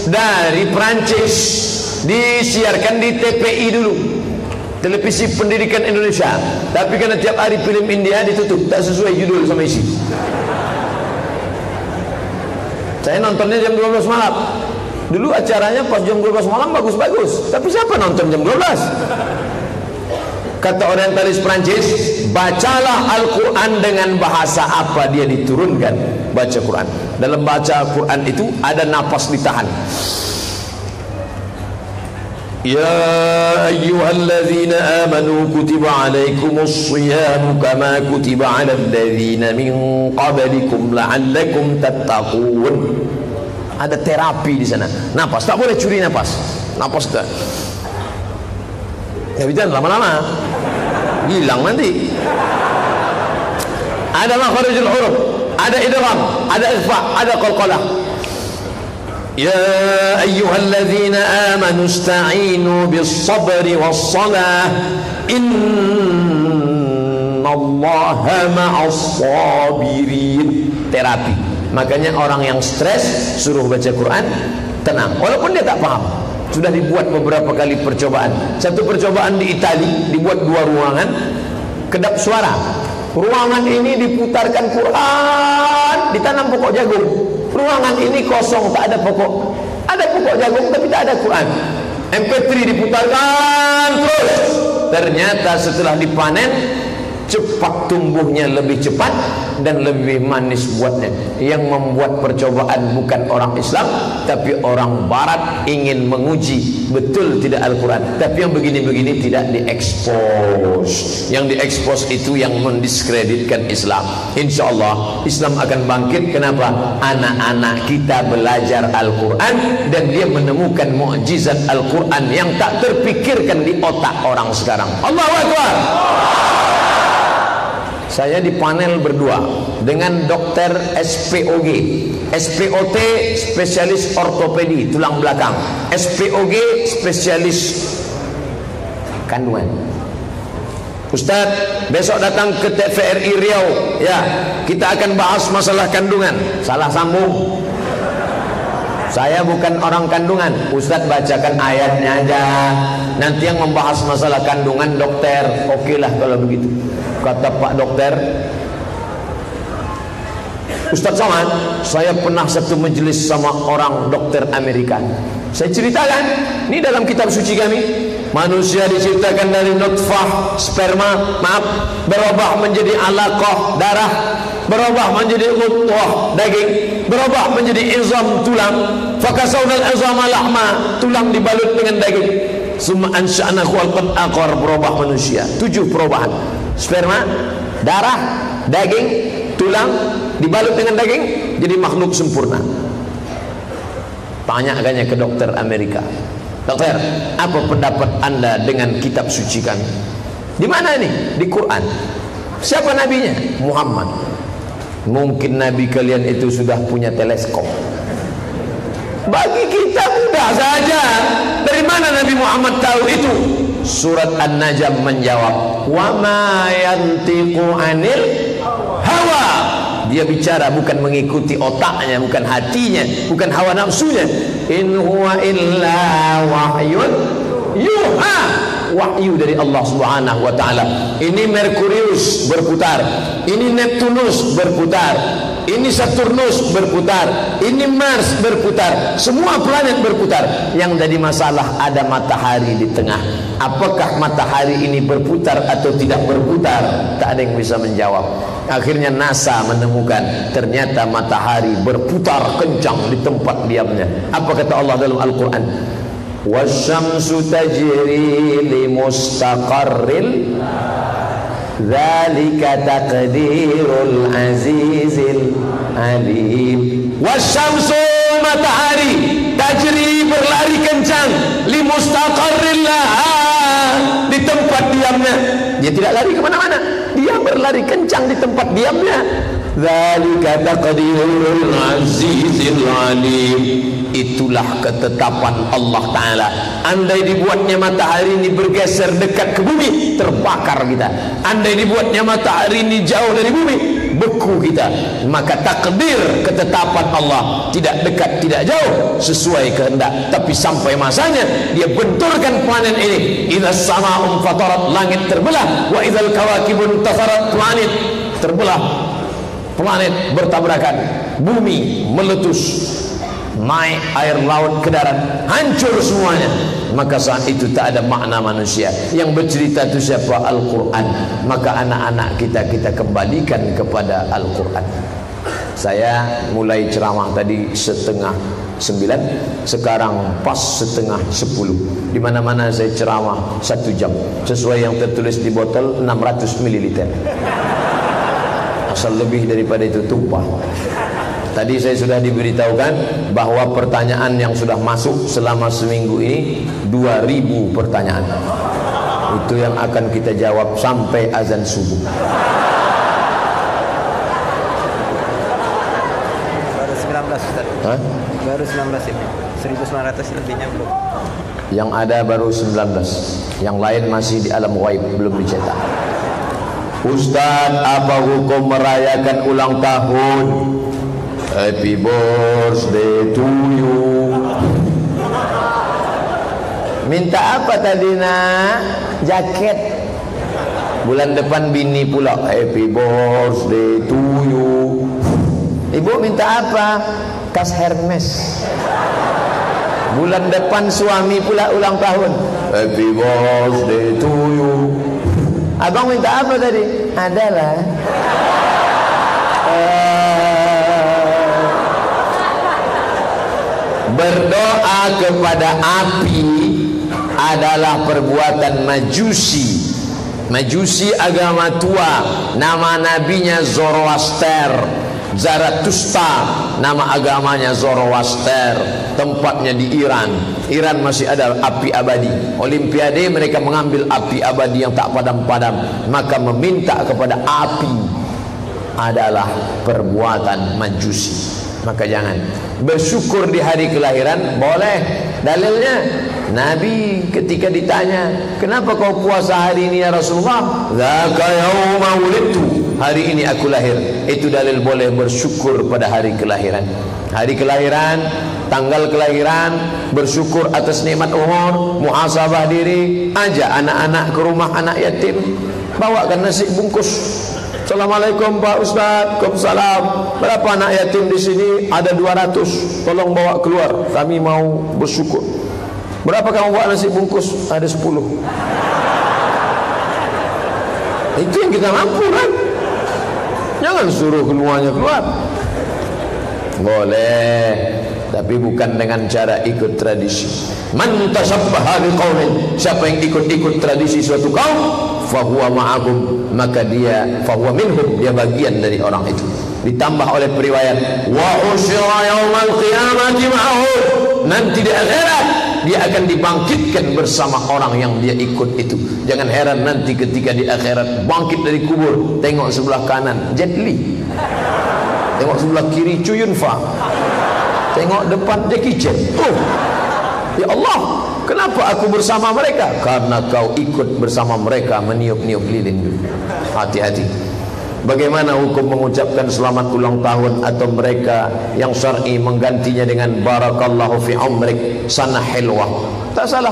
dari Perancis, disiarkan di TPI dulu, Televisi Pendidikan Indonesia, tapi karena tiap hari film India ditutup, tak sesuai judul sama isi. Saya nontonnya jam 12 malam. Dulu acaranya pas jam 12 malam bagus-bagus, tapi siapa nonton jam 12? Kata orientalis Prancis, bacalah Al-Quran dengan bahasa apa dia diturunkan. Baca Quran, dalam baca Quran itu ada napas ditahan. Ya ayyuhalladzina amanu kutiba alaikumus siyamu kama kutiba alal ladzina min qablikum la'allakum tattaqun. Ada terapi di sana. Napas, tak boleh curi napas. Napas tak. Ya bicara lama-lama hilang nanti. Ada makharijul huruf, ada idgham, ada ikhfa, ada qalqalah. Ya ayyuhalladzina amanu ista'inu bis-sabri was-salah innallaha ma'as-sabirin. Terapi. Makanya orang yang stres suruh baca Quran, tenang, walaupun dia tak paham. Sudah dibuat beberapa kali percobaan. Satu percobaan di Itali, dibuat 2 ruangan, kedap suara. Ruangan ini diputarkan Quran, ditanam pokok jagung. Ruangan ini kosong, tak ada pokok. Ada pokok jagung tapi tak ada Quran. MP3 diputarkan terus. Ternyata setelah dipanen, cepat tumbuhnya, lebih cepat dan lebih manis buatnya. Yang membuat percobaan bukan orang Islam, tapi orang Barat ingin menguji betul tidak Al-Quran. Tapi yang begini-begini tidak diekspos. Yang diekspos itu yang mendiskreditkan Islam. Insya Allah Islam akan bangkit. Kenapa? Anak-anak kita belajar Al-Quran dan dia menemukan mukjizat Al-Quran yang tak terpikirkan di otak orang sekarang. Allahu Akbar. Saya di panel berdua dengan dokter SPOG, SPOT spesialis ortopedi tulang belakang, SPOG spesialis kandungan. Ustadz, besok datang ke TVRI Riau, ya, kita akan bahas masalah kandungan. Salah sambung. Saya bukan orang kandungan. Ustadz bacakan ayatnya aja. Nanti yang membahas masalah kandungan dokter. Oke lah kalau begitu. Kata Pak Dokter, Ustadz Somad, saya pernah satu majelis sama orang dokter Amerika. Saya ceritakan, ini dalam kitab suci kami, manusia diciptakan dari nutfah sperma, berubah menjadi alaqah darah, berubah menjadi mudghah daging, berubah menjadi izam tulang, fakasawnal izama lahma, tulang dibalut dengan daging, summa ansha'nahu khalqan akhar, berubah manusia. 7 perubahan: sperma, darah, daging, tulang dibalut dengan daging, jadi makhluk sempurna. Tanyakannya ke dokter Amerika, dokter, apa pendapat anda dengan kitab suci kami? Di mana ini? Di Quran. Siapa nabinya? Muhammad. Mungkin nabi kalian itu sudah punya teleskop. Bagi kita mudah saja. Dari mana Nabi Muhammad tahu itu? Surat An-Najm menjawab, wa ma yantiqu anil hawa. Dia bicara bukan mengikuti otaknya, bukan hatinya, bukan hawa nafsunya. In huwa illa wahyun yuha. wahyu dari Allah Subhanahu wa taala. Ini Merkurius berputar, ini Neptunus berputar, ini Saturnus berputar, ini Mars berputar, semua planet berputar. Yang jadi masalah ada matahari di tengah. Apakah matahari ini berputar atau tidak berputar? Tak ada yang bisa menjawab. Akhirnya NASA menemukan ternyata matahari berputar kencang di tempat diamnya. Apa kata Allah dalam Al-Quran? Wasyamsu tajri li mustaqarril dzalika taqdirul azizil alim. Wasyamsu, matahari, tajri, berlari kencang, li mustaqarril laha, di tempat diamnya. Dia tidak lari kemana-mana, dia berlari kencang di tempat diamnya. Dzalika taqdirul azizil alim. Itulah ketetapan Allah Ta'ala. Andai dibuatnya matahari ini bergeser dekat ke bumi, terbakar kita. Andai dibuatnya matahari ini jauh dari bumi, beku kita. Maka takdir, ketetapan Allah, tidak dekat, tidak jauh, sesuai kehendak. Tapi sampai masanya dia benturkan planet ini. Idza sama'un fatarat, langit terbelah. Wa idzal kawakibun tasarat, planet terbelah, planet bertabrakan, bumi meletus, naik air laut ke darat, hancur semuanya. Maka saat itu tak ada makna manusia. Yang bercerita itu siapa? Al-Quran. Maka anak-anak kita kembalikan kepada Al-Quran. Saya mulai ceramah tadi 8:30, sekarang pas 9:30. Di mana-mana saya ceramah 1 jam, sesuai yang tertulis di botol 600 ml. Asal lebih daripada itu tumpah. Tadi saya sudah diberitahukan bahwa pertanyaan yang sudah masuk selama seminggu ini 2000 pertanyaan. Itu yang akan kita jawab sampai azan subuh. Baru 19 Ustaz. Hah? Baru 19 ini. 1900 lebihnya belum. Yang ada baru 19. Yang lain masih di alam ghaib, belum dicetak. Ustaz, apa hukum merayakan ulang tahun? Happy birthday to you. Minta apa tadi nak? Jaket. Bulan depan bini pula. Happy birthday to you. Ibu minta apa? Tas Hermes. Bulan depan suami pula ulang tahun. Happy birthday to you. Abang minta apa tadi? Adalah berdoa kepada api adalah perbuatan majusi. Majusi agama tua, nama nabinya Zoroaster, Zarathustra, nama agamanya Zoroaster. Tempatnya di Iran. Iran masih ada api abadi. Olimpiade mereka mengambil api abadi yang tak padam-padam. Maka meminta kepada api adalah perbuatan majusi. Maka jangan. Bersyukur di hari kelahiran boleh. Dalilnya Nabi ketika ditanya, kenapa kau puasa hari ini ya Rasulullah? Dzaka yauma wulidtu, hari ini aku lahir. Itu dalil boleh bersyukur pada hari kelahiran. Hari kelahiran, tanggal kelahiran, bersyukur atas nikmat umur, muhasabah diri, ajak anak-anak ke rumah anak yatim, bawakan nasi bungkus. Assalamualaikum Pak Ustaz. Waalaikumsalam. Berapa anak yatim di sini? Ada 200. Tolong bawa keluar. Kami mau bersyukur. Berapa kamu bawa nasi bungkus? Ada 10. Itu yang kita mampu kan? Jangan suruh keluarnya keluar. Boleh, tapi bukan dengan cara ikut tradisi. Man tashabbaha biqaumin, siapa yang ikut-ikut tradisi suatu kaum, fahuwa ma'ahum, maka dia fahuwa minhum, dia bagian dari orang itu. Ditambah oleh periwayat wa usyira yaumal qiyamati ma'ahum, nanti di akhirat dia akan dibangkitkan bersama orang yang dia ikut itu. Jangan heran nanti ketika di akhirat bangkit dari kubur, tengok sebelah kanan Jet Li, tengok sebelah kiri Chow Yun Fat, tengok depan Jackie Chan. Oh, ya Allah, kenapa aku bersama mereka? Karena kau ikut bersama mereka meniup-niup lilin dulu. Hati-hati. Bagaimana hukum mengucapkan selamat ulang tahun atau mereka yang syar'i menggantinya dengan barakallahu fi umrik, sana hilwah? Tak salah.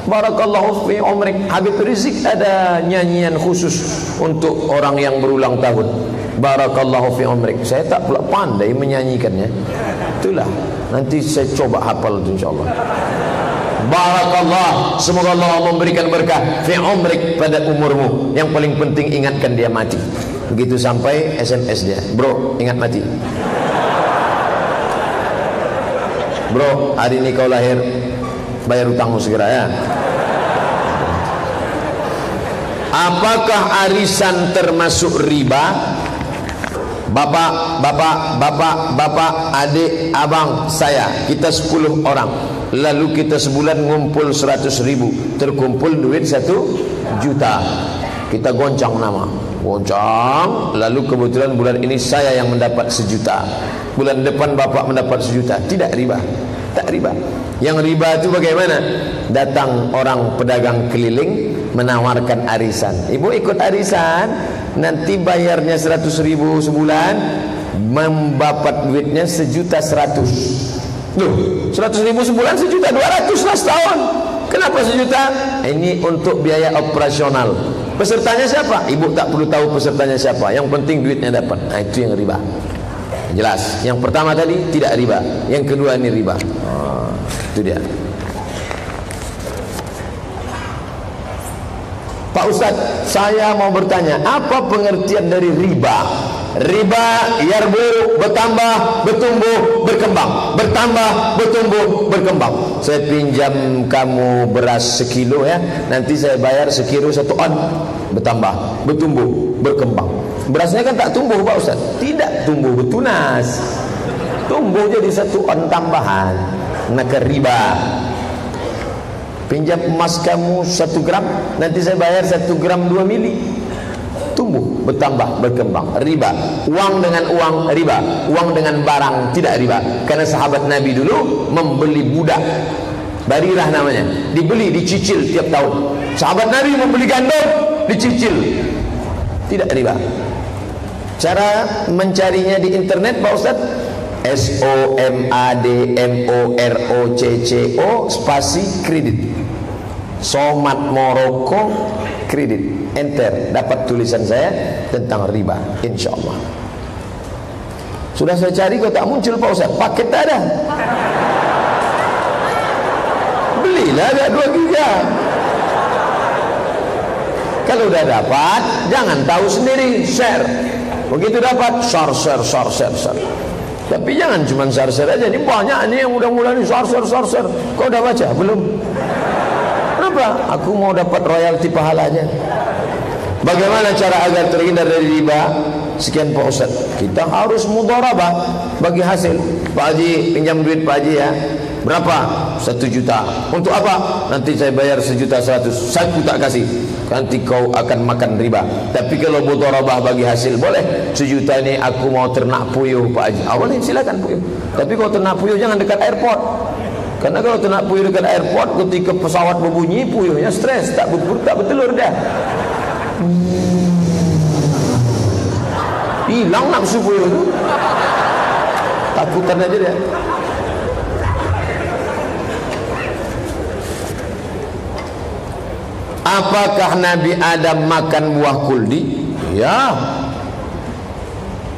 Barakallahu fi umrik. Habib Rizik ada nyanyian khusus untuk orang yang berulang tahun. Barakallahu fi umrik. Saya tak pula pandai menyanyikannya. Itulah, nanti saya coba hafal itu insyaallah. Barakallah, semoga Allah memberikan berkah fi umrik, pada umurmu. Yang paling penting ingatkan dia mati. Begitu sampai SMS dia, bro ingat mati. Bro, hari ini kau lahir, bayar utangmu segera ya. Apakah arisan termasuk riba? Bapak, adik, abang saya, kita 10 orang. Lalu kita sebulan ngumpul 100.000, terkumpul duit 1 juta. Kita goncang nama, goncang. Lalu kebetulan bulan ini saya yang mendapat 1 juta. Bulan depan bapak mendapat 1 juta. Tidak riba, tak riba. Yang riba itu bagaimana? Datang orang pedagang keliling menawarkan arisan. Ibu ikut arisan, nanti bayarnya 100.000 sebulan, membapat duitnya 1.100.000. Loh, 100.000 sebulan, 1.200.000 lah setahun. Kenapa 1 juta? Ini untuk biaya operasional. Pesertanya siapa? Ibu tak perlu tahu pesertanya siapa. Yang penting duitnya dapat. Nah, itu yang riba. Jelas. Yang pertama tadi tidak riba. Yang kedua ini riba. Itu dia. Pak Ustadz, saya mau bertanya, apa pengertian dari riba? Riba yarbu, bertambah, bertumbuh, berkembang. Bertambah, bertumbuh, berkembang. Saya pinjam kamu beras 1 kilo ya, nanti saya bayar 1 kilo 1 on. Bertambah, bertumbuh, berkembang. Berasnya kan tak tumbuh Pak Ustaz. Tidak tumbuh, bertunas. Tumbuh jadi 1 on tambahan. Maka riba. Pinjam emas kamu 1 gram, nanti saya bayar 1 gram 2 mili. Tumbuh, bertambah, berkembang. Riba. Uang dengan uang riba, uang dengan barang tidak riba. Karena sahabat Nabi dulu membeli budak, Barirah namanya, dibeli, dicicil tiap tahun. Sahabat Nabi membeli gandum, dicicil, tidak riba. Cara mencarinya di internet Pak Ustaz, SOMADMOROCCO spasi kredit, Somat Moroko kredit. Enter, dapat tulisan saya tentang riba, insyaallah. Sudah saya cari kok tak muncul Pak Ustaz. Paket tak ada. Belilah ada 2 giga. Kalau udah dapat, jangan tahu sendiri, share. Begitu dapat, share. Tapi jangan cuma share aja. Ini banyak nih yang udah mulai share. Kau udah baca? Belum? Kenapa? Aku mau dapat royalti pahalanya. Bagaimana cara agar terhindar dari riba? Sekian Pak Ustaz. Kita harus mudharabah bagi hasil. Pak Haji, pinjam duit Pak Haji ya. Berapa? 1 juta. Untuk apa? Nanti saya bayar 1.100.000. Saya tak kasih. Nanti kau akan makan riba. Tapi kalau mudharabah bagi hasil, boleh. 1 juta ini aku mau ternak puyuh Pak Haji. Boleh, silakan puyuh. Tapi kalau ternak puyuh jangan dekat airport. Karena kalau ternak puyuh dekat airport, ketika pesawat berbunyi, puyuhnya stres, tak bertelur dah. Hilang nafsu puyuh itu. Takutan aja dia. Apakah Nabi Adam makan buah kuldi? Ya.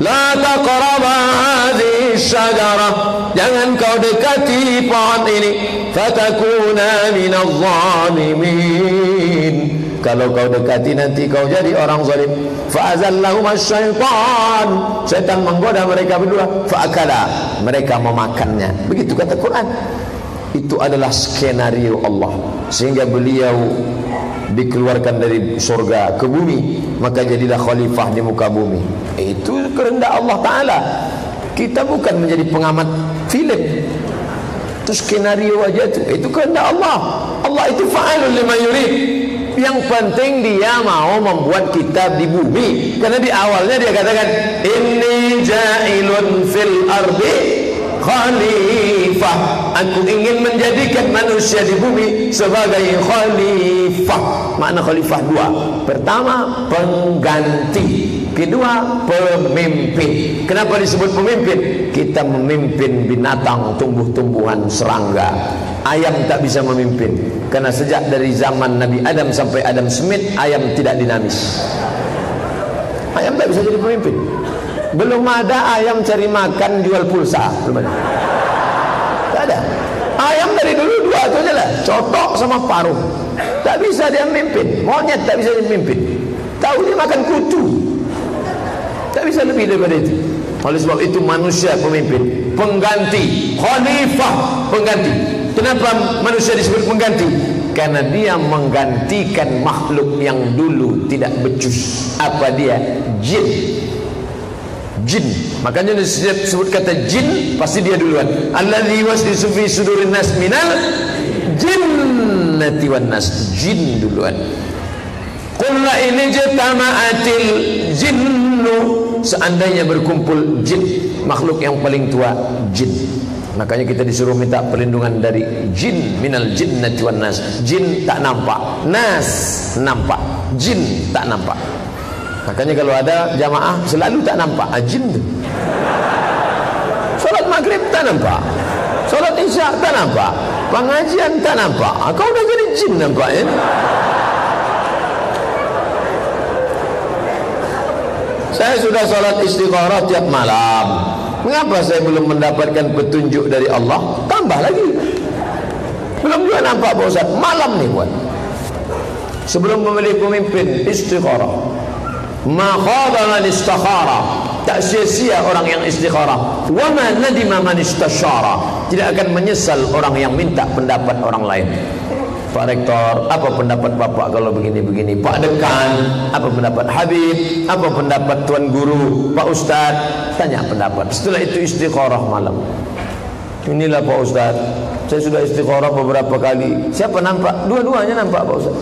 La taqraba hadhihi syajarah, jangan kau dekati pohon ini, fatakuna minadh dhalimin. Kalau kau dekati nanti kau jadi orang zalim. Fa'azallahum asy-syaitan, setan menggoda mereka berdua, fa'akala, mereka memakannya. Begitu kata Quran. Itu adalah skenario Allah, sehingga beliau dikeluarkan dari surga ke bumi, maka jadilah khalifah di muka bumi. Itu kehendak Allah Ta'ala. Kita bukan menjadi pengamat film, itu skenario aja tuh. Itu kehendak Allah. Allah itu fa'alun lima yurid. Yang penting dia mau membuat kita di bumi. Karena di awalnya dia katakan, inni ja'ilun fil ardi khalifah, aku ingin menjadikan manusia di bumi sebagai khalifah. Makna khalifah 2. Pertama, pengganti. Kedua, pemimpin. Kenapa disebut pemimpin? Kita memimpin binatang, tumbuh-tumbuhan, serangga. Ayam tak bisa memimpin, karena sejak dari zaman Nabi Adam sampai Adam Smith, ayam tidak dinamis. Ayam tak bisa jadi pemimpin. Belum ada ayam cari makan jual pulsa, belum ada. Tak ada. Ayam dari dulu dua itu aja lah, cotok sama paruh. Tak bisa dia memimpin. Monyet tak bisa dia memimpin. Tahu dia makan kutu. Tak bisa lebih daripada itu. Oleh sebab itu manusia pemimpin, pengganti, khalifah, pengganti. Kenapa manusia disebut pengganti? Karena dia menggantikan makhluk yang dulu tidak becus. Apa dia? Jin. Jin. Makanya disebut kata jin, pasti dia duluan. Alladzi waswisu fi sudurin nas minal jinnati wan nas. Jin duluan. Qul la in jama'atil jinnu, seandainya berkumpul jin, makhluk yang paling tua jin. Makanya kita disuruh minta perlindungan dari jin, minal jinnati wan nas. Jin tak nampak, nas nampak, jin tak nampak. Makanya kalau ada jamaah selalu tak nampak jin tu. Salat maghrib tak nampak, salat isya tak nampak, pengajian tak nampak. Kau dah jadi jin nampak ya? Saya sudah salat istikharah tiap malam. Mengapa saya belum mendapatkan petunjuk dari Allah? Tambah lagi. Belum juga nampak Pak Ustaz. Malam nih buat. Sebelum memilih pemimpin, istikharah. Ma khadana istikhara. Tak sia-sia orang yang istikharah. Wa ma nadima man istashara. Tidak akan menyesal orang yang minta pendapat orang lain. Pak Rektor, apa pendapat Bapak kalau begini-begini? Pak Dekan, apa pendapat Habib? Apa pendapat Tuan Guru? Pak Ustaz, tanya pendapat. Setelah itu istikharah malam. Inilah Pak Ustaz, saya sudah istikharah beberapa kali. Siapa nampak? Dua-duanya nampak Pak Ustaz.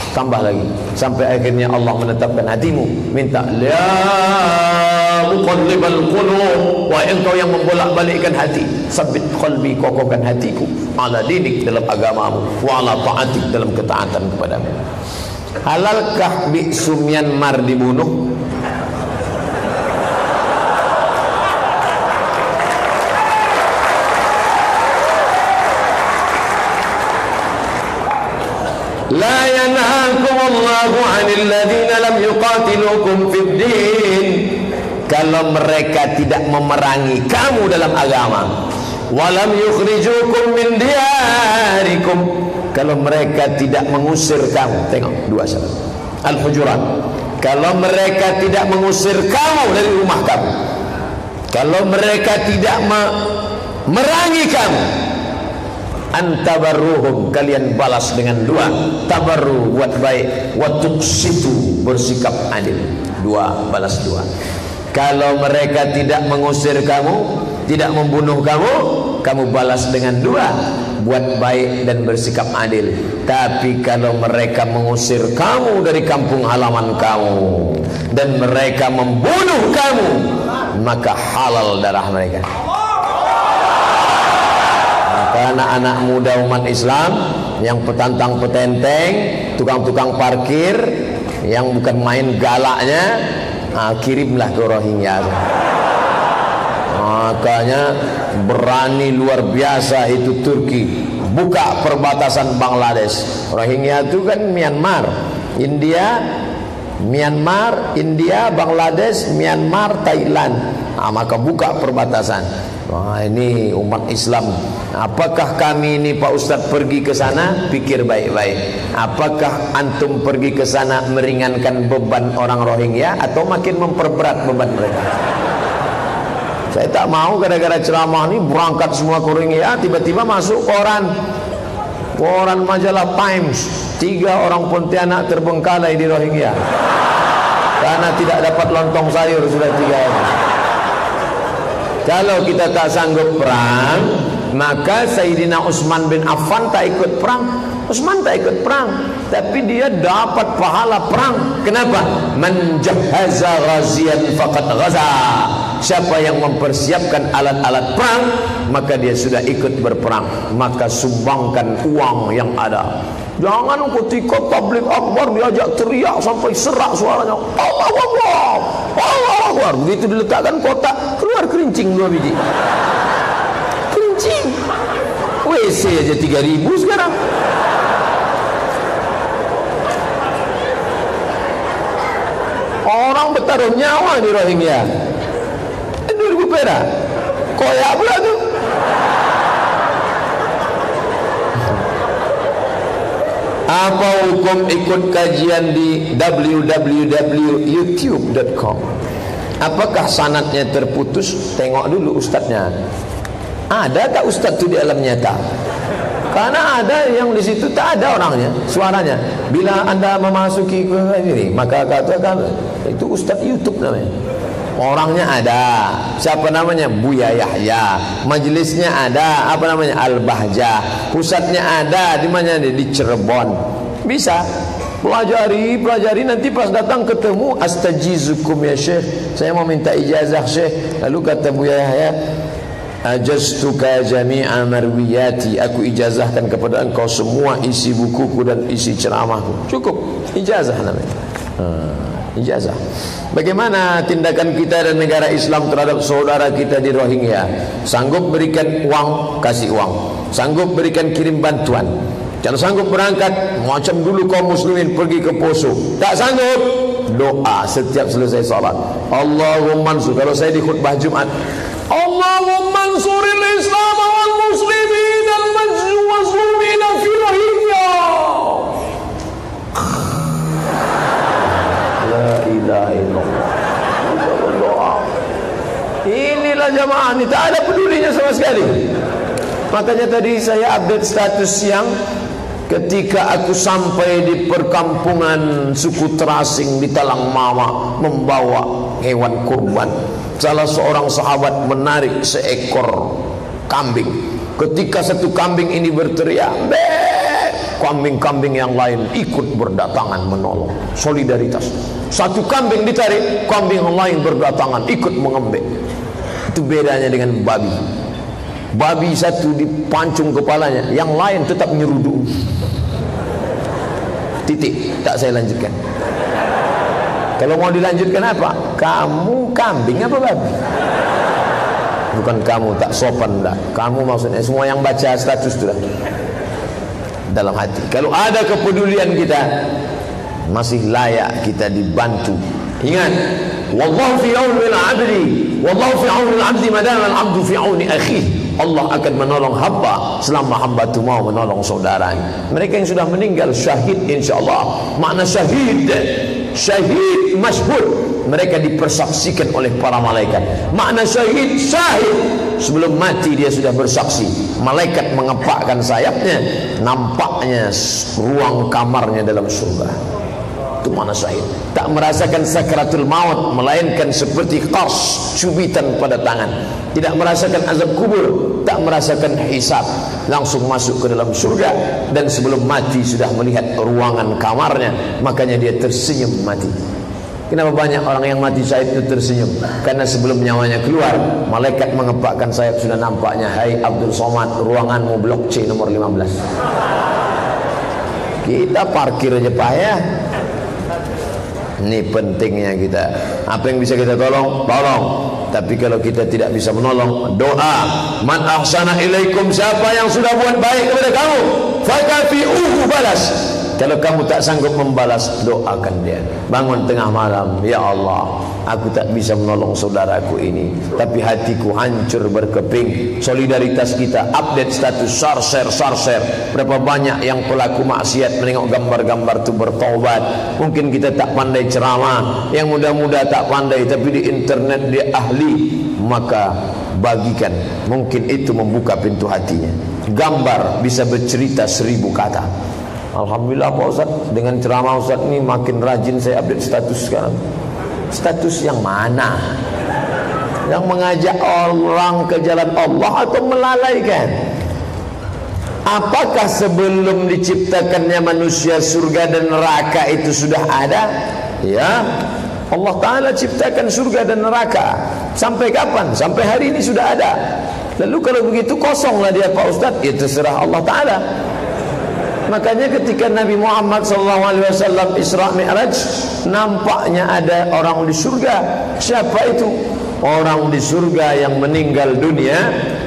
Tambah lagi sampai akhirnya Allah menetapkan hatimu, minta la muqallibal qulub, wa engkau yang membolak-balikkan hati, sabit qalbi, kokohkan hatiku ala dinik, dalam agamamu, wa ala ta'atik, dalam ketaatan kepadamu. Halalkah biksu Myanmar dibunuh? La yanhakumullahu 'anil ladzina lam yuqatilukum fid din. Kalau mereka tidak memerangi kamu dalam agama, walam yukhrijukum min diyarikum, kalau mereka tidak mengusir kamu. Tengok dua syarat. Al-Hujurat. Kalau mereka tidak mengusir kamu dari rumah kamu, kalau mereka tidak memerangi kamu, antabarruhum, kalian balas dengan dua. Tabarru, buat baik, wa tuqsitu, bersikap adil. Dua, balas dua. Kalau mereka tidak mengusir kamu, tidak membunuh kamu, kamu balas dengan dua, buat baik dan bersikap adil. Tapi kalau mereka mengusir kamu dari kampung halaman kamu dan mereka membunuh kamu, maka halal darah mereka. Anak-anak muda umat Islam yang petantang petenteng, tukang-tukang parkir, yang bukan main galaknya, kirimlah ke Rohingya. Makanya berani luar biasa itu Turki buka perbatasan Bangladesh. Rohingya itu kan Myanmar, India, Myanmar, India, Bangladesh, Myanmar, Thailand. Maka buka perbatasan. Wah, ini umat Islam. Apakah kami ini Pak Ustadz pergi ke sana? Pikir baik-baik. Apakah antum pergi ke sana meringankan beban orang Rohingya atau makin memperberat beban mereka? Saya tak mau gara-gara ceramah ini berangkat semua ke Rohingya, tiba-tiba masuk koran majalah Times, 3 orang Pontianak terbengkalai di Rohingya karena tidak dapat lontong sayur sudah 3 hari. Kalau kita tak sanggup perang, Maka Sayyidina Utsman bin Affan tak ikut perang. Utsman tak ikut perang, tapi dia dapat pahala perang. Kenapa? Man jahaza ghaziyan faqad ghaza. Siapa yang mempersiapkan alat-alat perang, maka dia sudah ikut berperang. Maka sumbangkan uang yang ada. Jangan ketika tabligh akbar diajak teriak sampai serak suaranya. Allahu Akbar, Allahu Akbar. Begitu diletakkan kotak, keluar kerincing 2 biji. Kerincing. WC aja 3.000 sekarang. Orang bertaruh nyawa di Rohingya. 2.000 perak. Koyak pula tu. Apa hukum ikut kajian di www.youtube.com? Apakah sanadnya terputus? Tengok dulu ustadznya. Adakah ustadz itu di alam nyata? Karena ada yang di situ tak ada orangnya, suaranya. Bila anda memasuki ini, maka katakan itu ustadz YouTube namanya. Orangnya ada. Siapa namanya? Buya Yahya. Majelisnya ada. Apa namanya? Al-Bahjah. Pusatnya ada. Di mana? Di Cirebon. Bisa. Pelajari nanti pas datang ketemu, astajizukum ya Syekh. Saya mau minta ijazah Syekh. Lalu kata Buya Yahya, ajaztuka jami'a marwiyati. Aku ijazahkan kepada engkau semua isi bukuku dan isi ceramahku. Cukup. Ijazah namanya. Ijazah. Bagaimana tindakan kita dan negara Islam terhadap saudara kita di Rohingya? Sanggup berikan uang, kasih uang. Sanggup berikan kirim bantuan. Jangan sanggup berangkat, macam dulu kaum muslimin pergi ke Poso. Tak sanggup, doa setiap selesai salat. Allahumma ansur. Kalau saya di khutbah Jumat, Allahumma ansuril Islam wal muslimin al mazlumin fi Rohingya. La ilaha illallah. Inilah jamaah ini, tak ada pedulinya sama sekali. Makanya tadi saya update status yang ketika aku sampai di perkampungan suku terasing di Talang Mama membawa hewan kurban. Salah seorang sahabat menarik seekor kambing. Ketika satu kambing ini berteriak, kambing-kambing yang lain ikut berdatangan menolong. Solidaritas. Satu kambing ditarik, kambing yang lain berdatangan ikut mengembek. Itu bedanya dengan babi. Babi satu dipancung kepalanya, yang lain tetap nyeruduk. Titik. Tak saya lanjutkan. Kalau mau dilanjutkan apa? Kamu kambing apa babi? Bukan kamu, tak sopan dah. Kamu maksudnya semua yang baca status itu dah. Dalam hati. Kalau ada kepedulian kita, masih layak kita dibantu. Ingat, wallahu fi auni al-'abdi, wallahu fi auni al-'abdi madama al-'abdu fi auni akhihi. Allah akan menolong hamba selama hamba itu mau menolong saudaranya. Mereka yang sudah meninggal syahid insyaallah. Makna syahid, syahid masyhur, mereka dipersaksikan oleh para malaikat. Makna syahid, syahid, sebelum mati dia sudah bersaksi. Malaikat mengepakkan sayapnya, nampaknya ruang kamarnya dalam surga. Itu makna syahid. Tak merasakan sakratul maut, melainkan seperti qars, cubitan pada tangan. Tidak merasakan azab kubur, tak merasakan hisab, langsung masuk ke dalam surga. Dan sebelum mati sudah melihat ruangan kamarnya. Makanya dia tersenyum mati. Kenapa banyak orang yang mati syahid itu tersenyum? Karena sebelum nyawanya keluar, malaikat mengepakkan sayap, sudah nampaknya, hai Abdul Somad, ruanganmu blok C nomor 15. Kita parkir aja payah. Ini pentingnya kita. Apa yang bisa kita tolong, tolong. Tapi kalau kita tidak bisa menolong, doa. Man ahsana ilaikum, siapa yang sudah buat baik kepada kamu, fakafi'uhu, balas. Kalau kamu tak sanggup membalas, doakan dia. Bangun tengah malam, ya Allah, aku tak bisa menolong saudaraku ini, tapi hatiku hancur berkeping. Solidaritas kita, update status, share. Berapa banyak yang pelaku maksiat menengok gambar-gambar itu bertaubat. Mungkin kita tak pandai ceramah, yang muda-muda tak pandai, tapi di internet dia ahli. Maka bagikan, mungkin itu membuka pintu hatinya. Gambar bisa bercerita 1000 kata. Alhamdulillah Pak Ustaz, dengan ceramah Ustaz ini makin rajin saya update status sekarang. Status yang mana? yang mengajak orang ke jalan Allah atau melalaikan? Apakah sebelum diciptakannya manusia surga dan neraka itu sudah ada? Ya, Allah Ta'ala ciptakan surga dan neraka. Sampai kapan? Sampai hari ini sudah ada. Lalu kalau begitu kosonglah dia Pak Ustaz. Ya terserah Allah Ta'ala. Makanya ketika Nabi Muhammad SAW Isra Mi'raj, nampaknya ada orang di surga. Siapa itu? Orang di surga yang meninggal dunia,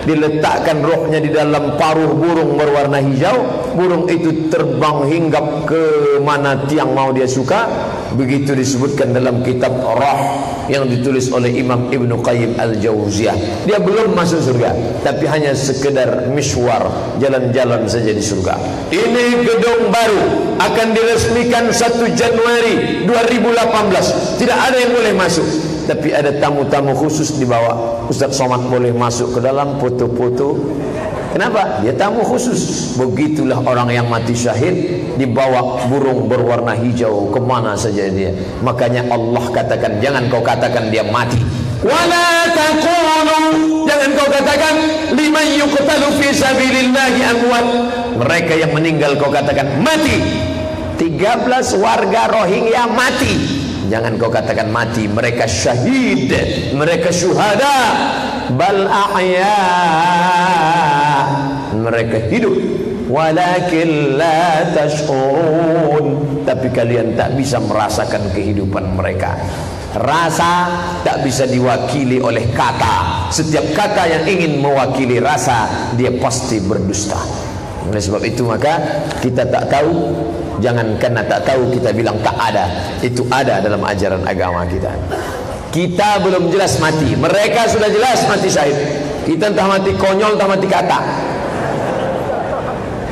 diletakkan rohnya di dalam paruh burung berwarna hijau. Burung itu terbang hinggap ke mana tiang mau dia suka. Begitu disebutkan dalam kitab Roh yang ditulis oleh Imam Ibn Qayyim Al-Jauziyah. Dia belum masuk surga, tapi hanya sekedar mishwar, jalan-jalan saja di surga. Ini gedung baru akan diresmikan 1 Januari 2018. Tidak ada yang boleh masuk, tapi ada tamu-tamu khusus di bawah. Ustaz Somad boleh masuk ke dalam foto-foto. Kenapa? Dia tamu khusus. Begitulah orang yang mati syahid, dibawa burung berwarna hijau kemana saja dia. Makanya Allah katakan, jangan kau katakan dia mati. Wala taqulu, jangan kau katakan liman yuqtalu fi sabilillahi amwat. Mereka yang meninggal kau katakan mati. 13 warga Rohingya mati. Jangan kau katakan mati, mereka syahid, mereka syuhada. Bal ahya, mereka hidup. Walakin la tash'urun, tapi kalian tak bisa merasakan kehidupan mereka. Rasa tak bisa diwakili oleh kata. Setiap kata yang ingin mewakili rasa, dia pasti berdusta. Oleh sebab itu maka kita tak tahu. Jangan karena tak tahu kita bilang tak ada. Itu ada dalam ajaran agama kita. Kita belum jelas mati, mereka sudah jelas mati syahid. Kita entah mati konyol, entah mati kata.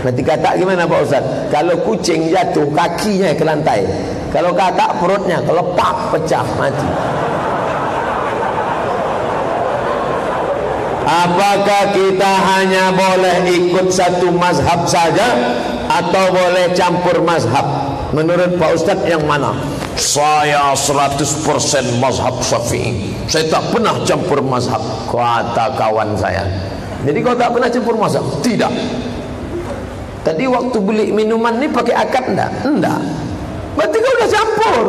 Mati kata gimana Pak Ustaz? Kalau kucing jatuh kakinya ke lantai, kalau kata perutnya, kalau pak pecah mati. Apakah kita hanya boleh ikut satu mazhab saja atau boleh campur mazhab? Menurut Pak Ustaz yang mana? Saya 100% mazhab Syafi'i. Saya tak pernah campur mazhab, kata kawan saya. Jadi kau tak pernah campur mazhab? Tidak. Tadi waktu beli minuman ni pakai akad enggak? Enggak. Berarti kau dah campur.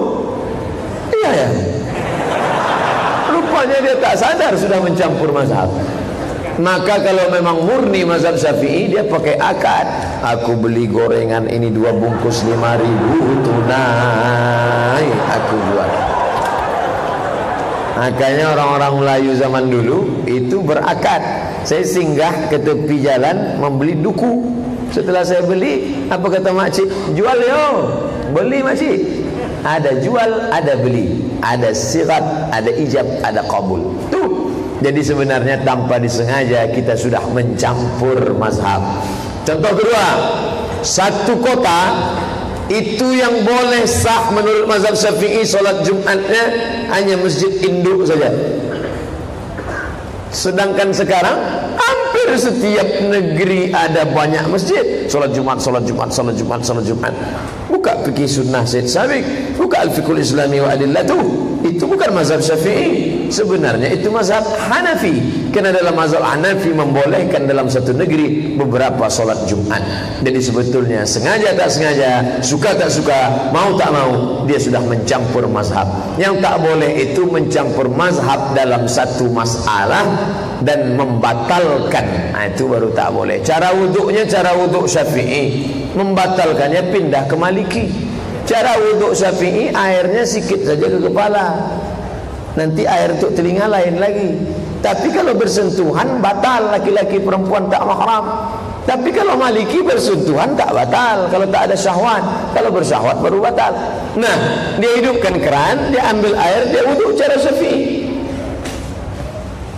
Iya ya. Rupanya dia tak sadar sudah mencampur mazhab. Maka kalau memang murni mazhab Syafi'i, dia pakai akad. Aku beli gorengan ini 2 bungkus 5.000 tunai, aku jual. Makanya orang-orang Melayu zaman dulu itu berakad. Saya singgah ke tepi jalan membeli duku. Setelah saya beli, apa kata makcik? Jual yo. Beli makcik. Ada jual, ada beli. Ada sirat, ada ijab, ada qabul. Tuh. Jadi sebenarnya tanpa disengaja kita sudah mencampur mazhab. Contoh kedua, satu kota itu yang boleh sah menurut mazhab Syafi'i solat Jumatnya hanya masjid induk saja. Sedangkan sekarang hampir setiap negeri ada banyak masjid. Solat Jumat, solat Jumat, solat Jumat, solat Jumat. Buka fikih sunnah Syed Sabiq, buka al-fiqhul islami wa adillatuh. Itu bukan mazhab Syafi'i. Sebenarnya itu mazhab Hanafi. Karena dalam mazhab Hanafi membolehkan dalam satu negeri beberapa solat Jumat. Jadi sebetulnya sengaja tak sengaja, suka tak suka, mau tak mau, dia sudah mencampur mazhab. Yang tak boleh itu mencampur mazhab dalam satu masalah dan membatalkan. Nah, itu baru tak boleh. Cara wuduknya cara wuduk Syafi'i, membatalkannya pindah ke Maliki. Cara wuduk Syafi'i airnya sikit saja ke kepala, nanti air untuk telinga lain lagi. Tapi kalau bersentuhan batal, laki-laki perempuan tak mahram. Tapi kalau Maliki bersentuhan tak batal kalau tak ada syahwat. Kalau bersyahwat baru batal. Nah, dia hidupkan keran, dia ambil air, dia wuduk cara Syafi'i.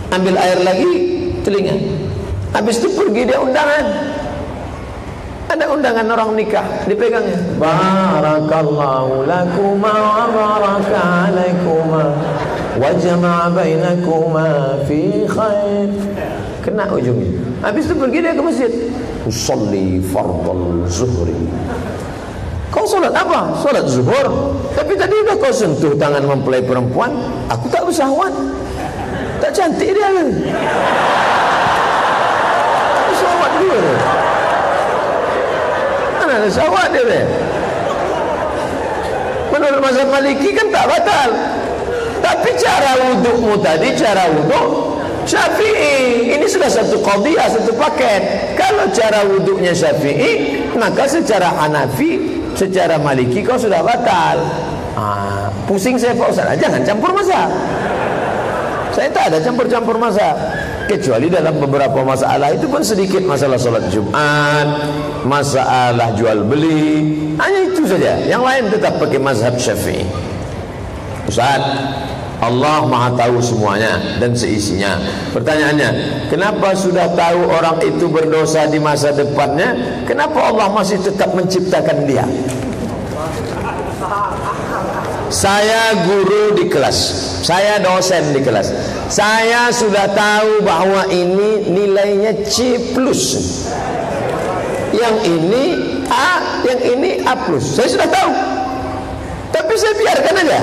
Ambil air lagi telinga. Habis itu pergi dia undangan. Ada undangan orang nikah, dipegangnya. Barakallahu lakuma wa baraka alaikuma wa jama'a bainakuma fi khair. Kena ujungnya. Habis itu pergi dia ke masjid. Usolli fardal zuhri. Kau solat apa? Solat zuhur. Tapi tadi udah kau sentuh tangan mempelai perempuan. Aku tak bersahwat. Tak cantik dia ke? Syahwat dia. Mana ada syahwat dia? Menurut mazhab Maliki kan tak batal. Tapi cara wudukmu tadi, cara wuduk Syafi'i. Ini sudah satu qadiyah, satu paket. Kalau cara wuduknya Syafi'i, maka secara Hanafi, secara Maliki kau sudah batal. Pusing saya Pak Ustaz, jangan campur mazhab. Saya tak ada campur-campur mazhab, kecuali dalam beberapa masalah. Itu pun sedikit, masalah solat Jumat, masalah jual beli, hanya itu saja. Yang lain tetap pakai mazhab Syafi'i. Ustaz, Allah Maha tahu semuanya dan seisinya. Pertanyaannya, kenapa sudah tahu orang itu berdosa di masa depannya, kenapa Allah masih tetap menciptakan dia? Saya guru di kelas, saya dosen di kelas, saya sudah tahu bahwa ini nilainya C+, yang ini A, yang ini A+. Saya sudah tahu, tapi saya biarkan aja.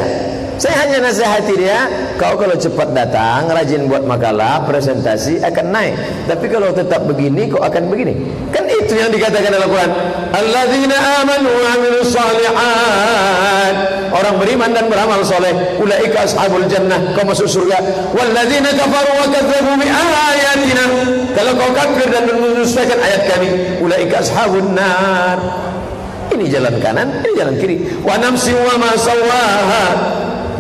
Saya hanya nasihati dia, kau kalau cepat datang, rajin buat makalah, presentasi, akan naik. Tapi kalau tetap begini, kau akan begini. Kan itu yang dikatakan dalam Quran. Alladzina amanu wa amilus shalihat. Orang beriman dan beramal soleh, ulaika ashabul jannah, kau masuk surga. Walladzina kafaru wa kadzdzabu bi ayatina. Kalau kau kafir dan mendustakan ayat kami, ulaika ashabun nar. Ini jalan kanan, ini jalan kiri. Wa nafsi wa ma sawaha.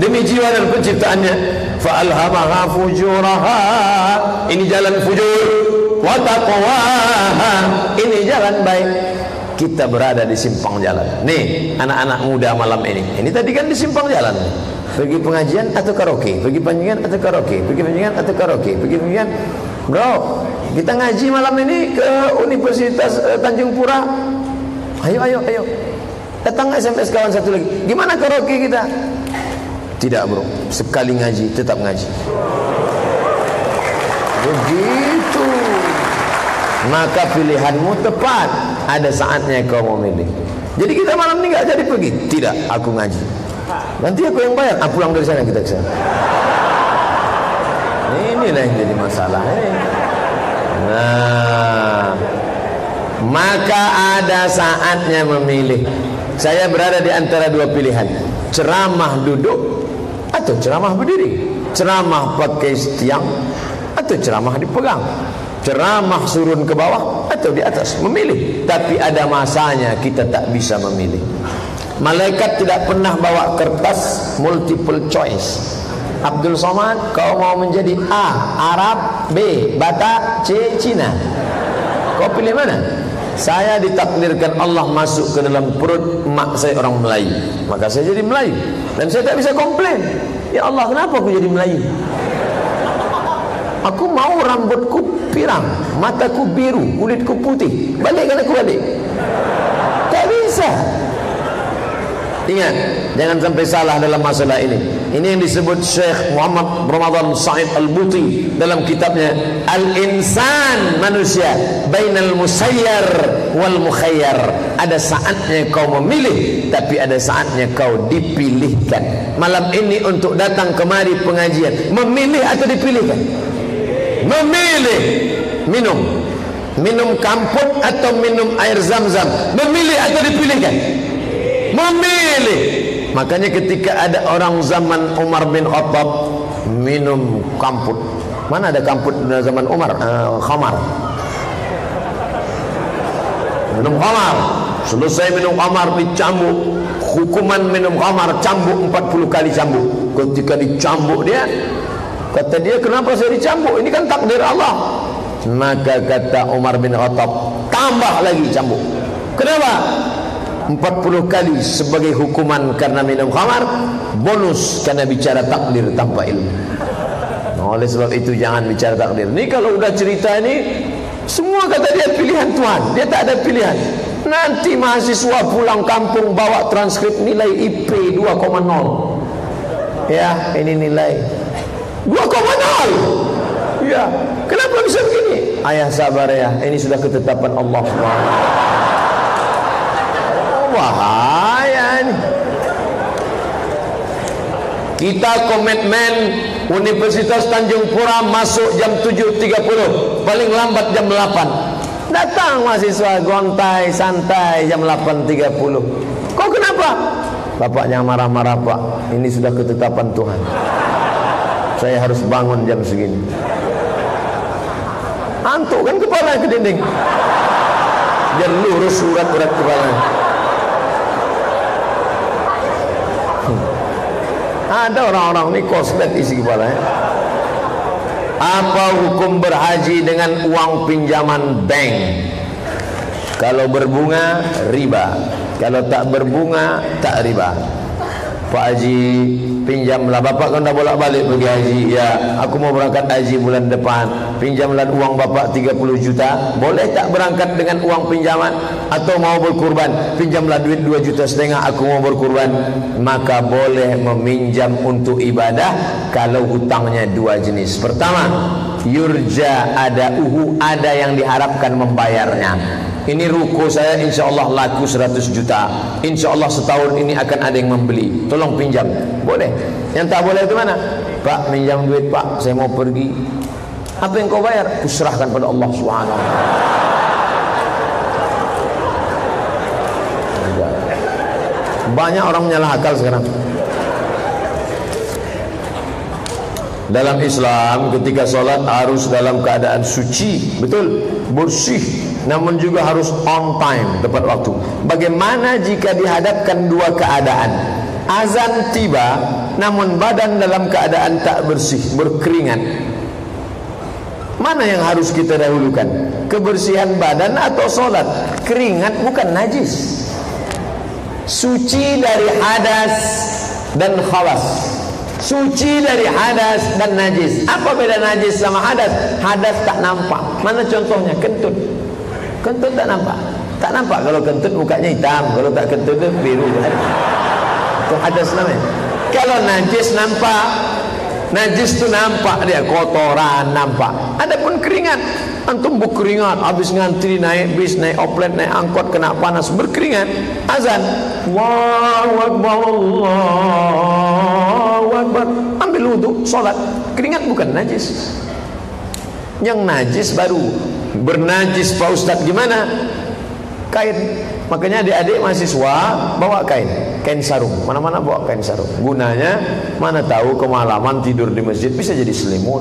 Demi jiwa dan penciptaannya, fa'alhamaha fujuraha. Ini jalan fujur, wa taqwaha. Ini jalan baik. Kita berada di simpang jalan. Nih, anak-anak muda malam ini tadi kan di simpang jalan. Pergi pengajian atau karaoke, pergi pengajian atau karaoke, pergi pengajian atau karaoke, pergi pengajian. Bro, kita ngaji malam ini ke Universitas Tanjung Pura. Ayo. Datang SMS kawan satu lagi. Gimana karaoke kita? Tidak bro, sekali ngaji tetap ngaji. Begitu. Maka pilihanmu tepat. Ada saatnya kau memilih. Jadi kita malam ini gak jadi pergi. Tidak, aku ngaji. Nanti aku yang bayar. Pulang dari sana kita ke sana. Inilah yang jadi masalah. Nah, maka ada saatnya memilih. Saya berada di antara dua pilihan. Ceramah duduk atau ceramah berdiri, ceramah pakai tiang atau ceramah dipegang, ceramah surun ke bawah atau di atas. Memilih. Tapi ada masanya kita tak bisa memilih. Malaikat tidak pernah bawa kertas multiple choice. Abdul Somad, kau mau menjadi A, Arab, B, Batak, C, Cina. Kau pilih mana? Saya ditakdirkan Allah masuk ke dalam perut mak saya orang Melayu, maka saya jadi Melayu. Dan saya tak bisa komplain. Ya Allah, kenapa aku jadi Melayu? Aku mau rambutku pirang, mataku biru, kulitku putih. Balikkan aku balik. Tak bisa. Ingat, jangan sampai salah dalam masalah ini. Ini yang disebut Syekh Muhammad Ramadan Sa'id Al-Buti dalam kitabnya Al-Insan, manusia bainal musayyar wal mukhayyar. Ada saatnya kau memilih, tapi ada saatnya kau dipilihkan. Malam ini untuk datang kemari pengajian, memilih atau dipilihkan? Memilih. Minum kamput atau minum air zam-zam, memilih atau dipilihkan? Memilih. Makanya ketika ada orang zaman Umar bin Khattab minum kamput. Mana ada kamput zaman Umar? Khamar. Minum khamar. Selesai minum khamar dicambuk. Hukuman minum khamar cambuk 40 kali cambuk. Ketika dicambuk dia, kata dia, kenapa saya dicambuk? Ini kan takdir Allah. Maka kata Umar bin Khattab, tambah lagi cambuk. Kenapa? 40 kali sebagai hukuman karena minum khamar, bonus karena bicara takdir tanpa ilmu. Oleh sebab itu jangan bicara takdir. Ini kalau udah cerita ini, semua kata dia pilihan Tuhan. Dia tak ada pilihan. Nanti mahasiswa pulang kampung bawa transkrip nilai IP 2,0. Ya, ini nilai 2,0. Ya, kenapa bisa begini? Ayah sabar ya, ini sudah ketetapan Allah SWT. Bahaya ini. Kita komitmen Universitas Tanjung Pura masuk jam 7.30, paling lambat jam 8. Datang mahasiswa gontai santai jam 8.30. Kok kenapa? Bapaknya marah-marah, Pak. Ini sudah ketetapan Tuhan. Saya harus bangun jam segini. Antuk kan kepala ke dinding. Dia lurus urat-urat kepala. Ada orang-orang ini koslet isi kepala ya. Apa hukum berhaji dengan uang pinjaman bank? Kalau berbunga riba, kalau tak berbunga tak riba. Pak Haji, pinjamlah, bapak kan dah bolak-balik pergi haji. Ya, aku mau berangkat haji bulan depan. Pinjamlah uang bapak 30 juta. Boleh tak berangkat dengan uang pinjaman? Atau mau berkurban, pinjamlah duit 2,5 juta, aku mau berkurban. Maka boleh meminjam untuk ibadah kalau hutangnya dua jenis. Pertama, yurja ada ada yang diharapkan membayarnya. Ini ruko saya insya Allah laku 100 juta. Insya Allah setahun ini akan ada yang membeli. Tolong pinjam. Boleh. Yang tak boleh itu mana? Pak, minjam duit Pak, saya mau pergi. Apa yang kau bayar? Kuserahkan pada Allah Subhanahu wa ta'ala. Banyak orang menyalah akal sekarang. Dalam Islam ketika sholat harus dalam keadaan suci, betul, bersih, namun juga harus on time, tepat waktu. Bagaimana jika dihadapkan dua keadaan? Azan tiba, namun badan dalam keadaan tak bersih, berkeringat. Mana yang harus kita dahulukan? Kebersihan badan atau sholat? Keringat bukan najis. Suci dari hadas dan khawas. Suci dari hadas dan najis. Apa beda najis sama hadas? Hadas tak nampak. Mana contohnya? Kentut. Kentut tak nampak. Tak nampak kalau kentut mukanya hitam. Kalau tak kentut itu biru. Itu hadas namanya. Kalau najis nampak. Najis itu nampak dia, kotoran nampak. Adapun keringat, antum berkeringat, habis ngantri naik bis, naik oplet, naik angkot, kena panas, berkeringat. Azan, Allahu Akbar, Allahu Akbar. Ambil wudu, sholat. Keringat bukan najis. Yang najis baru bernajis. Pak Ustadz gimana? Kain. Makanya adik-adik mahasiswa bawa kain sarung. Mana-mana bawa kain sarung. Gunanya, mana tahu kemalaman tidur di masjid bisa jadi selimut.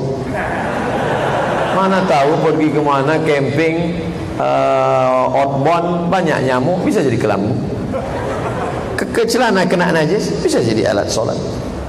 Mana tahu pergi kemana camping, outbound banyak nyamuk bisa jadi kelambu. Celana kena najis bisa jadi alat sholat.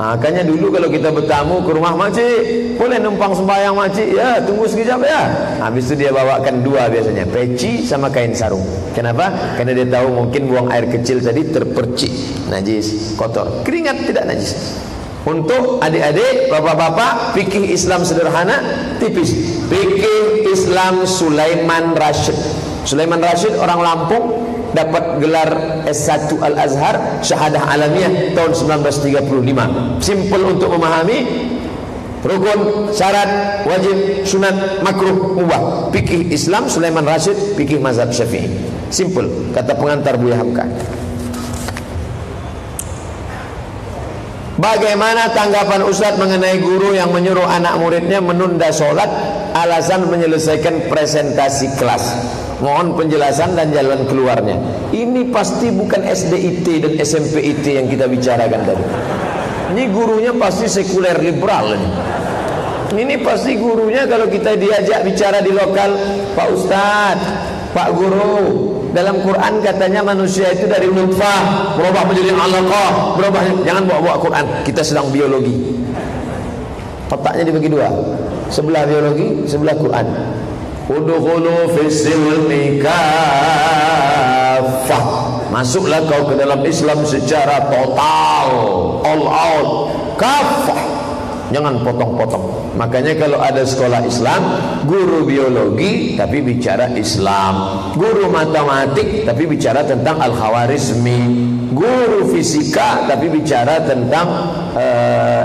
Makanya dulu kalau kita bertamu ke rumah makcik, boleh numpang sembahyang makcik? Ya, tunggu sekejap ya. Habis itu dia bawakan dua biasanya, peci sama kain sarung. Kenapa? Karena dia tahu mungkin buang air kecil tadi terpercik, najis, kotor. Keringat tidak najis. Untuk adik-adik, bapak-bapak, fikih Islam sederhana, tipis. Fikih Islam Sulaiman Rashid. Sulaiman Rashid orang Lampung, dapat gelar S1 Al-Azhar, syahadah alamiah tahun 1935. Simple untuk memahami. Rukun, syarat, wajib, sunat, makruh, mubah. Fikih Islam Sulaiman Rashid, fikih mazhab Syafi'i. Simple, kata pengantar Buya Hamka. Bagaimana tanggapan Ustadz mengenai guru yang menyuruh anak muridnya menunda sholat alasan menyelesaikan presentasi kelas? Mohon penjelasan dan jalan keluarnya. Ini pasti bukan SDIT dan SMPIT yang kita bicarakan tadi. Ini gurunya pasti sekuler liberal ini. Ini pasti gurunya kalau kita diajak bicara di lokal, Pak Ustadz, Pak Guru, dalam Quran katanya manusia itu dari nutfah berubah menjadi alaqah, berubah. Jangan bawa-bawa Quran, kita sedang biologi. Otaknya dibagi dua, sebelah biologi, sebelah Quran. Udkhulu fis-silmi kaffah. Masuklah kau ke dalam Islam secara total, all out, kaffah. Jangan potong-potong. Makanya kalau ada sekolah Islam, guru biologi tapi bicara Islam, guru matematik tapi bicara tentang Al-Khawarizmi, guru fisika tapi bicara tentang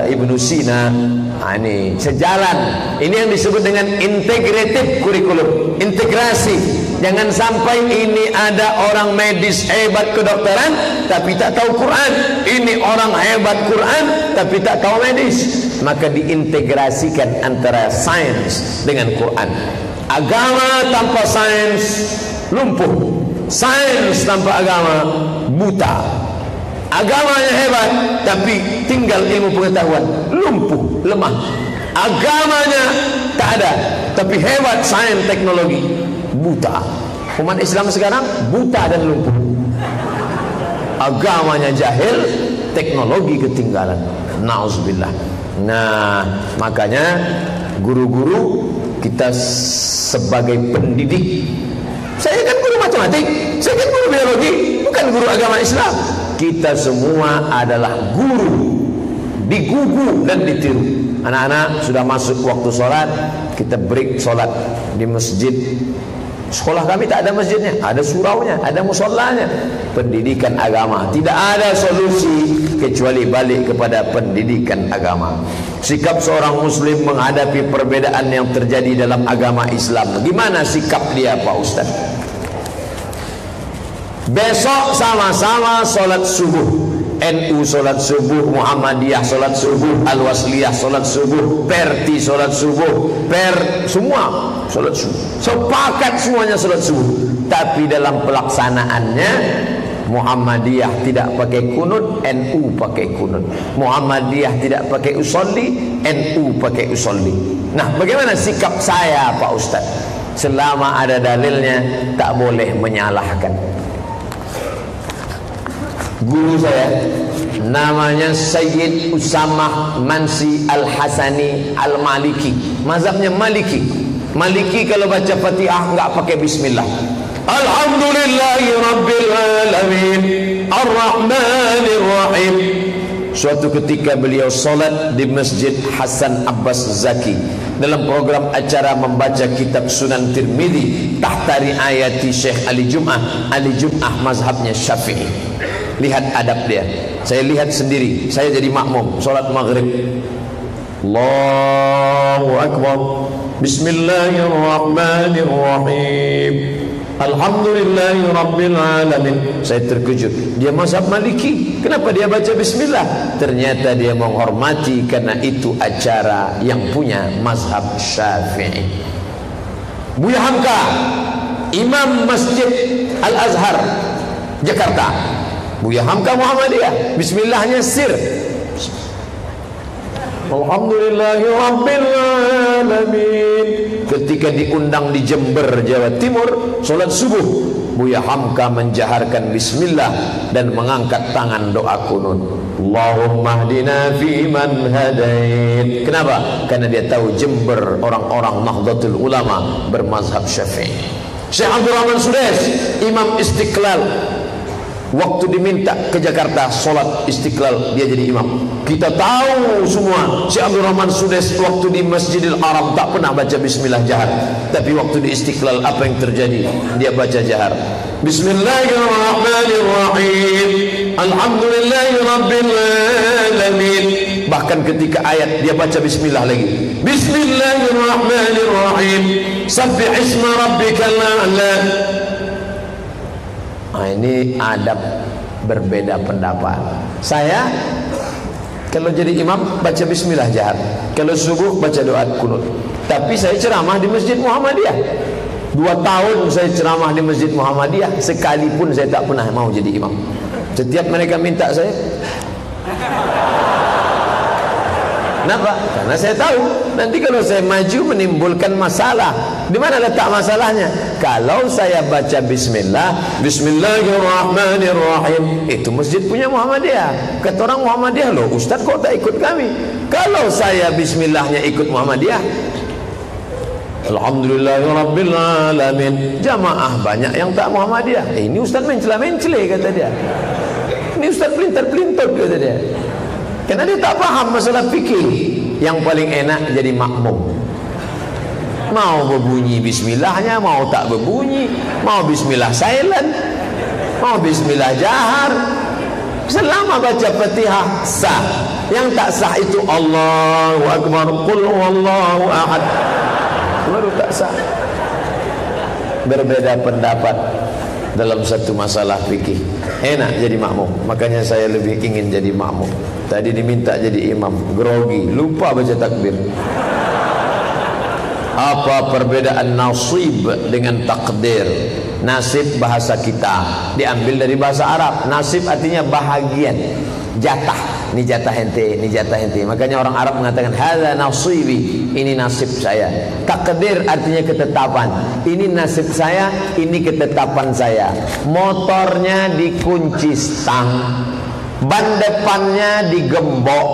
Ibnu Sina. Ini sejalan. Ini yang disebut dengan integrated kurikulum, integrasi. Jangan sampai ini ada orang medis hebat kedokteran tapi tak tahu Quran. Ini orang hebat Quran tapi tak tahu medis. Maka diintegrasikan antara sains dengan Quran. Agama tanpa sains lumpuh. Sains tanpa agama buta. Agamanya hebat tapi tinggal ilmu pengetahuan, lumpuh, lemah. Agamanya tak ada tapi hebat sains teknologi, buta. Umat Islam sekarang buta dan lumpuh. Agamanya jahil, teknologi ketinggalan. Nauzubillah. Nah, makanya guru-guru kita sebagai pendidik, saya kan guru matematik, saya kan guru biologi, bukan guru agama Islam. Kita semua adalah guru, digugu dan ditiru. Anak-anak sudah masuk waktu sholat, kita break sholat di masjid. Sekolah kami tak ada masjidnya, ada suraunya, ada musallanya. Pendidikan agama, tidak ada solusi kecuali balik kepada pendidikan agama. Sikap seorang muslim menghadapi perbedaan yang terjadi dalam agama Islam, gimana sikap dia Pak Ustaz? Besok sama-sama sholat subuh. NU sholat subuh, Muhammadiyah sholat subuh, Al-Wasliyah sholat subuh, Perti sholat subuh, semua sholat subuh. Sepakat semuanya sholat subuh. Tapi dalam pelaksanaannya Muhammadiyah tidak pakai kunut, NU pakai kunut. Muhammadiyah tidak pakai usolli, NU pakai usolli. Nah, bagaimana sikap saya Pak Ustaz? Selama ada dalilnya tak boleh menyalahkan. Guru saya namanya Sayyid Usamah Mansi Al-Hasani Al-Maliki, mazhabnya Maliki. Maliki kalau baca Fatihah enggak pakai bismillah. Alhamdulillahi Rabbil Alamin Ar-Rahmanir Rahim. Suatu ketika beliau solat di Masjid Hasan Abbas Zaki dalam program acara membaca kitab Sunan Tirmidzi tahta riayati Syekh Ali Jum'ah. Ali Jum'ah mazhabnya Syafi'i. Lihat adab dia. Saya lihat sendiri, saya jadi makmum solat maghrib. Allahu Akbar. Bismillahirrahmanirrahim. Alhamdulillahi Rabbil Alamin. Saya terkejut, dia mazhab Maliki. Kenapa dia baca bismillah? Ternyata dia menghormati karena itu acara yang punya mazhab Syafi'i. Buya Hamka, Imam Masjid Al-Azhar Jakarta. Buya Hamka Muhammadiyah, bismillahnya sir. Alhamdulillahi Rabbil Alamin. Ketika diundang di Jember, Jawa Timur, solat subuh, Buya Hamka menjaharkan bismillah dan mengangkat tangan doa kunut. Allahumma hdina fi man hadait. Kenapa? Karena dia tahu Jember orang-orang Nahdlatul Ulama bermazhab Syafi'i. Syekh Abdul Rahman Sudes, Imam Istiqlal, waktu diminta ke Jakarta solat Istiqlal dia jadi imam. Kita tahu semua Syekh Abdul Rahman Sudes waktu di Masjidil Haram tak pernah baca bismillah jahar, tapi waktu di Istiqlal apa yang terjadi? Dia baca jahar. Bismillahirrahmanirrahim. Alhamdulillahi Rabbil Alamin. Bahkan ketika ayat dia baca bismillah lagi. Bismillahirrahmanirrahim. Sabbih isma rabbikal a'la. Nah, ini adab berbeda pendapat. Saya kalau jadi imam baca bismillah jahar, kalau subuh baca doa kunut. Tapi saya ceramah di Masjid Muhammadiyah. 2 tahun saya ceramah di Masjid Muhammadiyah, sekalipun saya tak pernah mau jadi imam. Setiap mereka minta saya. Kenapa? Karena saya tahu nanti kalau saya maju menimbulkan masalah. Di mana letak masalahnya? Kalau saya baca bismillah, Bismillahirrahmanirrahim, itu masjid punya Muhammadiyah. Kata orang Muhammadiyah, loh Ustaz kok tak ikut kami? Kalau saya bismillahnya ikut Muhammadiyah, Alhamdulillahirabbil alamin. Jamaah banyak yang tak Muhammadiyah. Ini Ustaz mencela-mencela kata dia. Ini Ustaz pelintar-pelintar kata dia. Karena dia tak paham masalah fikih. Yang paling enak jadi makmum. Mau berbunyi bismillahnya, mau tak berbunyi, mau bismillah silent, mau bismillah jahar, selama baca Fatihah sah. Yang tak sah itu Allahu Akbar, qul huwallahu ahad, baru tak sah. berbeda pendapat dalam satu masalah fikih. Enak jadi makmum, makanya saya lebih ingin jadi makmum. Tadi diminta jadi imam, grogi, lupa baca takbir. Apa perbedaan nasib dengan takdir? Nasib bahasa kita diambil dari bahasa Arab. Nasib artinya bahagian, jatah. Ini jatah ente, ini jatah ente. Makanya orang Arab mengatakan hadza nasibi, ini nasib saya. Takdir artinya ketetapan. Ini nasib saya, ini ketetapan saya. Motornya dikunci stang, ban depannya digembok,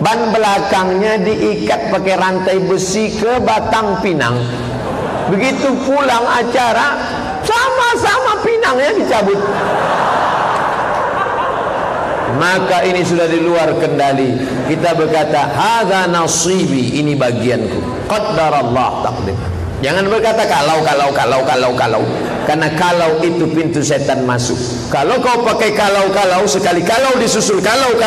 ban belakangnya diikat pakai rantai besi ke Batang Pinang. Begitu pulang acara, sama-sama pinangnya dicabut. Maka ini sudah di luar kendali. Kita berkata hadza nasibi, ini bagianku. Qaddarallah, takdir. Jangan berkata kalau. Karena kalau itu pintu setan masuk. Kalau kau pakai kalau sekali kalau disusul kalau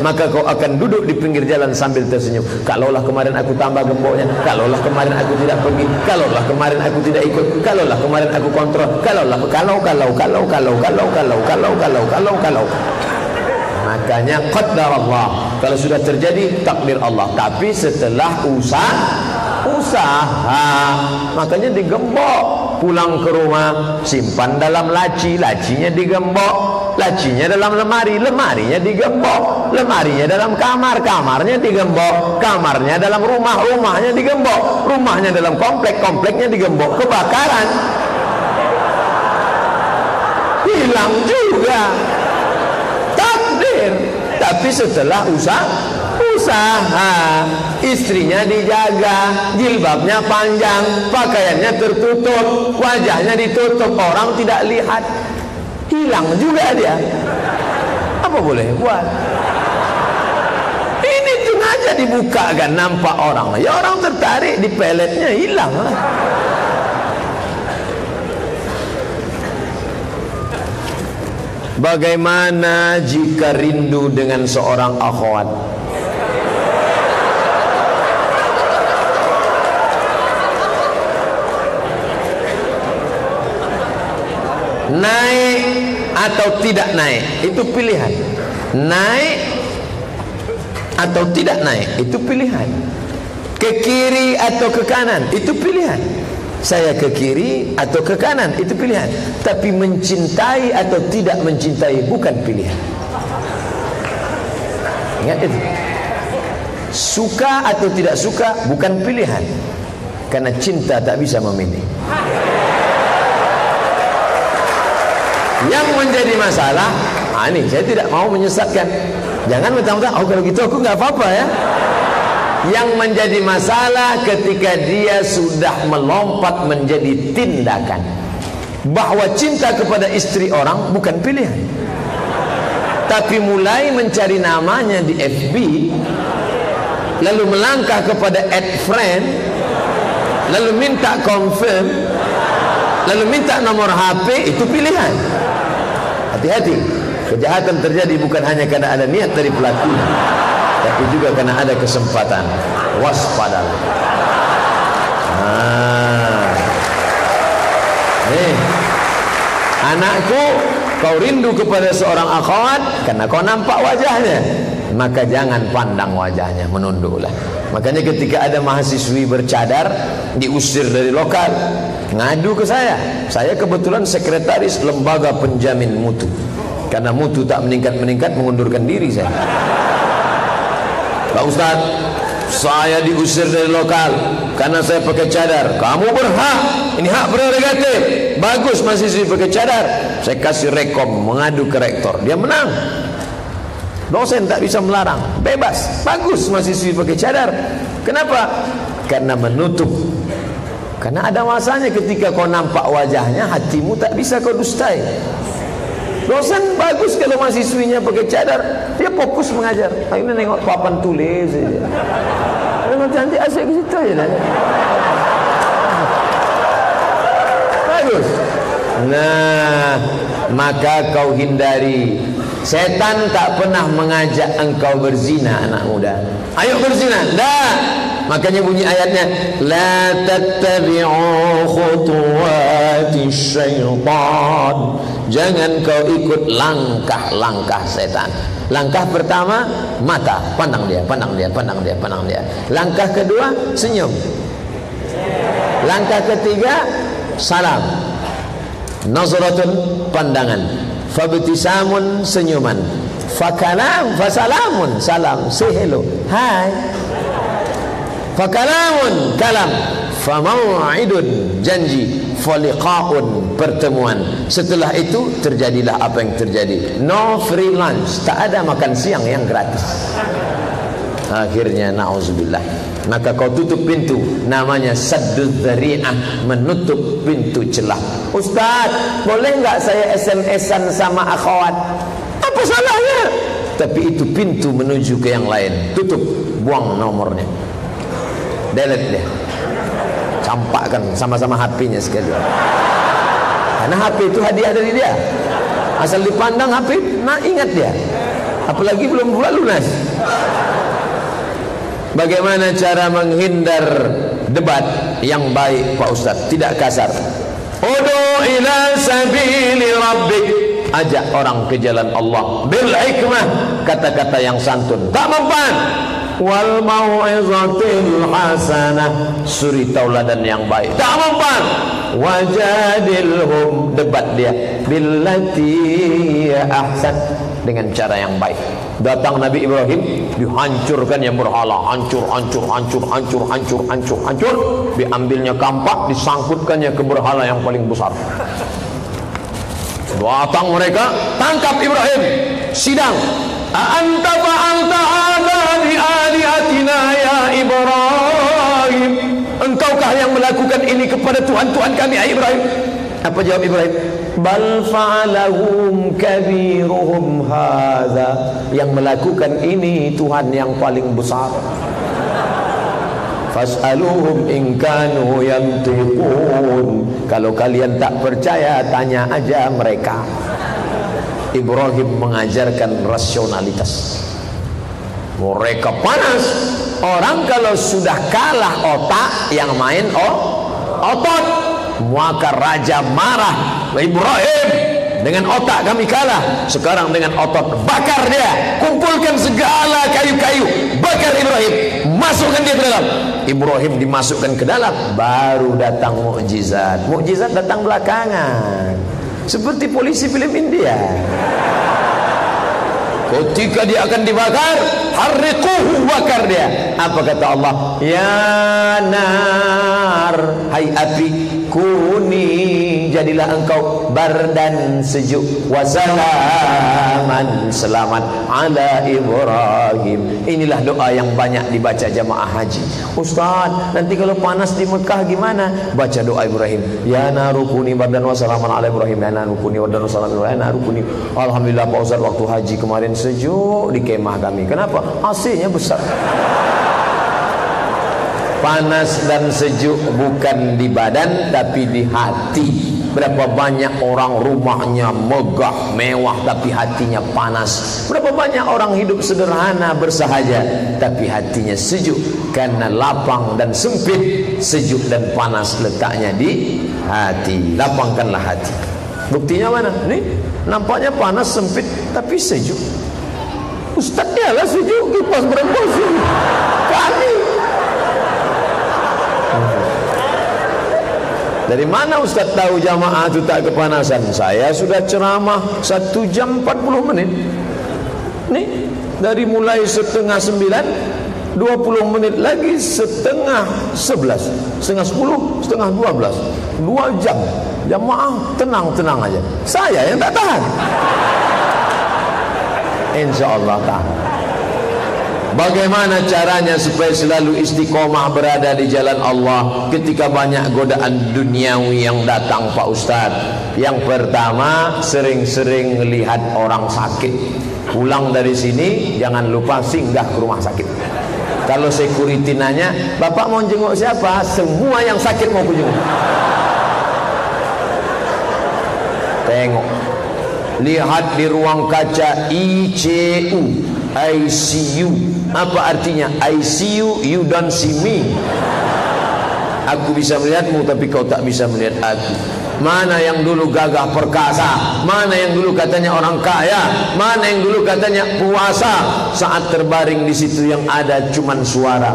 maka kau akan duduk di pinggir jalan sambil tersenyum. Kalaulah kemarin aku tambah gemboknya, kalaulah kemarin aku tidak pergi, kalaulah kemarin aku tidak ikut, kalaulah kemarin aku kontrol, kalaulah kalau. Makanya qaddarallah, kalau sudah terjadi takdir Allah. Tapi setelah usaha, makanya digembok. Pulang ke rumah, simpan dalam laci, lacinya digembok. Lacinya dalam lemari, lemarinya digembok. Lemarinya dalam kamar, kamarnya digembok. Kamarnya dalam rumah, rumahnya digembok. Rumahnya dalam komplek, kompleknya digembok. Kebakaran, hilang juga. Tapi setelah usaha, istrinya dijaga, jilbabnya panjang, pakaiannya tertutup, wajahnya ditutup, orang tidak lihat, hilang juga dia. Apa boleh buat? Ini sengaja dibuka kan, nampak orang, ya orang tertarik di peletnya, hilang. Bagaimana jika rindu dengan seorang akhwat? Naik atau tidak naik, itu pilihan. Naik atau tidak naik, itu pilihan. Ke kiri atau ke kanan, itu pilihan. Saya ke kiri atau ke kanan, itu pilihan. Tapi mencintai atau tidak mencintai bukan pilihan. Ingat itu. Suka atau tidak suka bukan pilihan. Karena cinta tak bisa memilih. Yang menjadi masalah, ini saya tidak mau menyesatkan. Jangan mentang-mentang, oh kalau gitu aku nggak apa-apa ya. Yang menjadi masalah ketika dia sudah melompat menjadi tindakan. Bahwa cinta kepada istri orang bukan pilihan, tapi mulai mencari namanya di FB, lalu melangkah kepada add friend, lalu minta confirm, lalu minta nomor HP, itu pilihan. Hati-hati, kejahatan terjadi bukan hanya karena ada niat dari pelakunya, tapi juga karena ada kesempatan. Waspadalah. Anakku, kau rindu kepada seorang akhwat karena kau nampak wajahnya, maka jangan pandang wajahnya, menunduklah. Makanya ketika ada mahasiswi bercadar diusir dari lokal, ngadu ke saya. Saya kebetulan sekretaris lembaga penjamin mutu. Karena mutu tak meningkat-meningkat, mengundurkan diri saya. Pak Ustaz, saya diusir dari lokal karena saya pakai cadar. Kamu berhak, ini hak prerogatif. Bagus mahasiswi pakai cadar. Saya kasih rekom, mengadu ke rektor. Dia menang. Dosen tak bisa melarang, bebas. Bagus mahasiswi pakai cadar. Kenapa? Karena menutup. Karena ada masanya ketika kau nampak wajahnya, hatimu tak bisa kau dustai. Dosen bagus kalau mahasiswinya pakai cadar, dia fokus mengajar. Akhirnya nengok papan tulis saja. Memang cantik, asyik ke situ aja lah. Bagus. Nah, maka kau hindari. Setan tak pernah mengajak engkau berzina, anak muda. Ayo berzina. Dah. Makanya bunyi ayatnya, la tattabi'u khutuwati syaitan. Jangan kau ikut langkah-langkah setan. Langkah pertama, mata, pandang dia, pandang dia, pandang dia, pandang dia. Langkah kedua, senyum. Langkah ketiga, salam. Nazratun, pandangan. Fabtisamun, senyuman. Fakalam, fasalamun, salam, say hello, hai. Fakalamun, kalam. Famau'idun, janji. Faliqa'un, pertemuan. Setelah itu terjadilah apa yang terjadi. No free lunch, tak ada makan siang yang gratis. Akhirnya na'udzubillah, maka kau tutup pintu, namanya saddud dzari'ah, menutup pintu celah. Ustaz, boleh enggak saya SMS-an sama akhwat? Apa salahnya? Tapi itu pintu menuju ke yang lain. Tutup, buang nomornya, delete dia, campakkan sama-sama HP-nya sekali. Karena HP itu hadiah dari dia. Asal dipandang HP, nah ingat dia. Apalagi belum pula lunas. Bagaimana cara menghindar debat yang baik Pak Ustaz? Tidak kasar. Udu ila sabili rabbik, ajak orang ke jalan Allah bil hikmah, kata-kata yang santun, tak mempan. Wal mau'izatil hasanah, suri tauladan yang baik, tak mempan. Wajadilhum, debat dia, billati ahsan, dengan cara yang baik. Datang Nabi Ibrahim, dihancurkan yang berhala, hancur, hancur, hancur, hancur, hancur, hancur, hancur. Diambilnya kampak, disangkutkannya ke berhala yang paling besar. Datang mereka, tangkap Ibrahim, sidang. Anta fa'alta hadza bi alihatina ya Ibrahim, engkaukah yang melakukan ini kepada Tuhan-Tuhan kami ya Ibrahim? Apa jawab Ibrahim? Bal fa'alahum kabiruhum hadza, yang melakukan ini Tuhan yang paling besar. Fas'aluhum in kanu yantiqun, kalau kalian tak percaya tanya aja mereka. Ibrahim mengajarkan rasionalitas. Mereka panas. Orang kalau sudah kalah otak, yang main otot. Maka raja marah. Ibrahim, dengan otak kami kalah, sekarang dengan otot. Bakar dia, kumpulkan segala kayu-kayu, bakar Ibrahim, masukkan dia ke dalam. Ibrahim dimasukkan ke dalam, baru datang mukjizat. Mukjizat datang belakangan, seperti polisi film India. Ketika dia akan dibakar, harriquhu, bakar dia. Apa kata Allah? Ya nar, hai api, kuni, jadilah engkau bardan, sejuk, wasalaman, selamat, ala Ibrahim. Inilah doa yang banyak dibaca jamaah haji. Ustaz, nanti kalau panas di Mekah gimana? Baca doa Ibrahim. Ya naru kuni bardan wasalaman ala Ibrahim. Ya naru kuni bardan wasalaman ala Ibrahim. Ya naru kuni. Alhamdulillah Pak Ustaz, waktu haji kemarin sejuk di kemah kami. Kenapa? AC-nya besar. Panas dan sejuk bukan di badan tapi di hati. Berapa banyak orang rumahnya megah, mewah, tapi hatinya panas. Berapa banyak orang hidup sederhana, bersahaja, tapi hatinya sejuk. Karena lapang dan sempit, sejuk dan panas letaknya di hati. Lapangkanlah hati. Buktinya mana? Nih, nampaknya panas, sempit, tapi sejuk. Ustaznya lah sejuk, kipas berembus. Kami. Dari mana Ustaz tahu jamaah itu tak kepanasan? Saya sudah ceramah 1 jam 40 menit. Nih, dari mulai 8:30, 20 menit lagi 10:30, setengah 10, setengah 12, 2 jam. Jamaah tenang-tenang aja. Saya yang tak tahan. InsyaAllah tahan. Bagaimana caranya supaya selalu istiqomah berada di jalan Allah ketika banyak godaan duniawi yang datang Pak Ustaz? Yang pertama, sering-sering melihat orang sakit. Pulang dari sini jangan lupa singgah ke rumah sakit. Kalau security nanya, Bapak mau jenguk siapa? Semua yang sakit mau jenguk. Tengok, lihat di ruang kaca ICU, I see you. Apa artinya? I see you, you don't see me. Aku bisa melihatmu tapi kau tak bisa melihat aku. Mana yang dulu gagah perkasa, mana yang dulu katanya orang kaya, mana yang dulu katanya puasa, saat terbaring di situ yang ada cuman suara.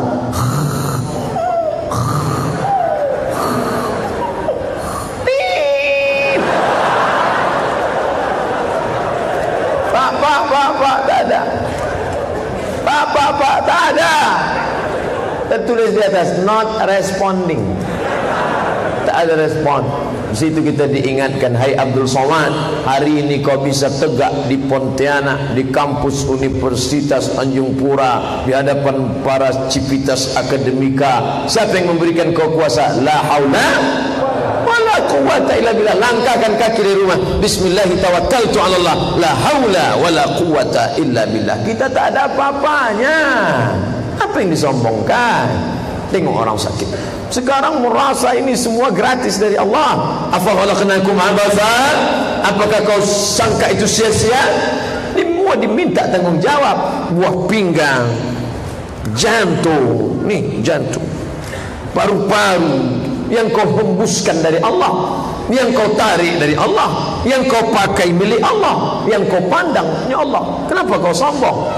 Pak, tak ada. Pak, tak ada. Tertulis di atas not responding. Tak ada respon. Di situ kita diingatkan, hai Abdul Somad, hari ini kau bisa tegak di Pontianak, di kampus Universitas Tanjung Pura, di hadapan para civitas akademika. Siapa yang memberikan kau kuasa? La haula wala quwwata illa billah. Langkahkan kaki dari rumah, bismillahi tawakkaltu ala Allah, la haula wala quwwata illa billah. Kita tak ada apa-apanya. Apa yang disombongkan? Tengok orang sakit. Sekarang merasa ini semua gratis dari Allah. Afa khalaqnakum abatha? Apakah kau sangka itu sia-sia? Semua diminta tanggung jawab. Buah pinggang, jantung, nih jantung, paru-paru yang kau hembuskan dari Allah, yang kau tarik dari Allah, yang kau pakai milik Allah, yang kau pandangnya Allah. Kenapa kau sombong?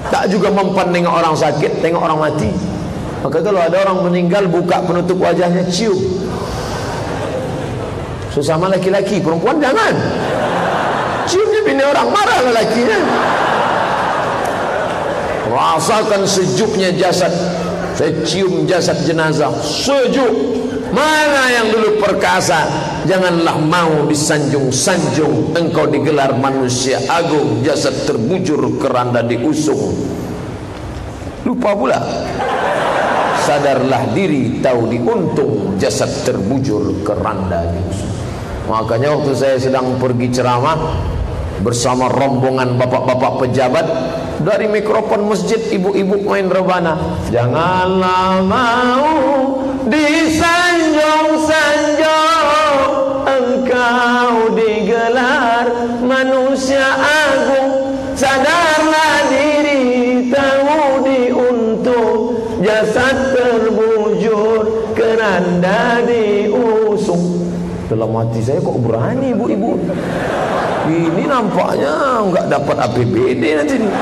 Tak juga mempan tengok orang sakit, tengok orang mati. Maka kalau ada orang meninggal, buka penutup wajahnya, cium. Sesama laki-laki, perempuan jangan. Ciumnya bini orang, marah lelakinya. Rasakan sejuknya jasad. Saya cium jasad jenazah, sejuk. Mana yang dulu perkasa, janganlah mau disanjung-sanjung. Engkau digelar manusia agung, jasad terbujur keranda diusung. Lupa pula. Sadarlah diri, tahu diuntung, jasad terbujur keranda diusung. Makanya waktu saya sedang pergi ceramah bersama rombongan bapak-bapak pejabat, dari mikrofon masjid ibu-ibu main rebana. Janganlah mau disanjung-sanjung, engkau digelar manusia agung. Sadarlah diri, tahu diuntung, jasad terbujur keranda diusung. Dalam hati saya, kok berani ibu-ibu? Ini nampaknya nggak dapat APBD nanti nih.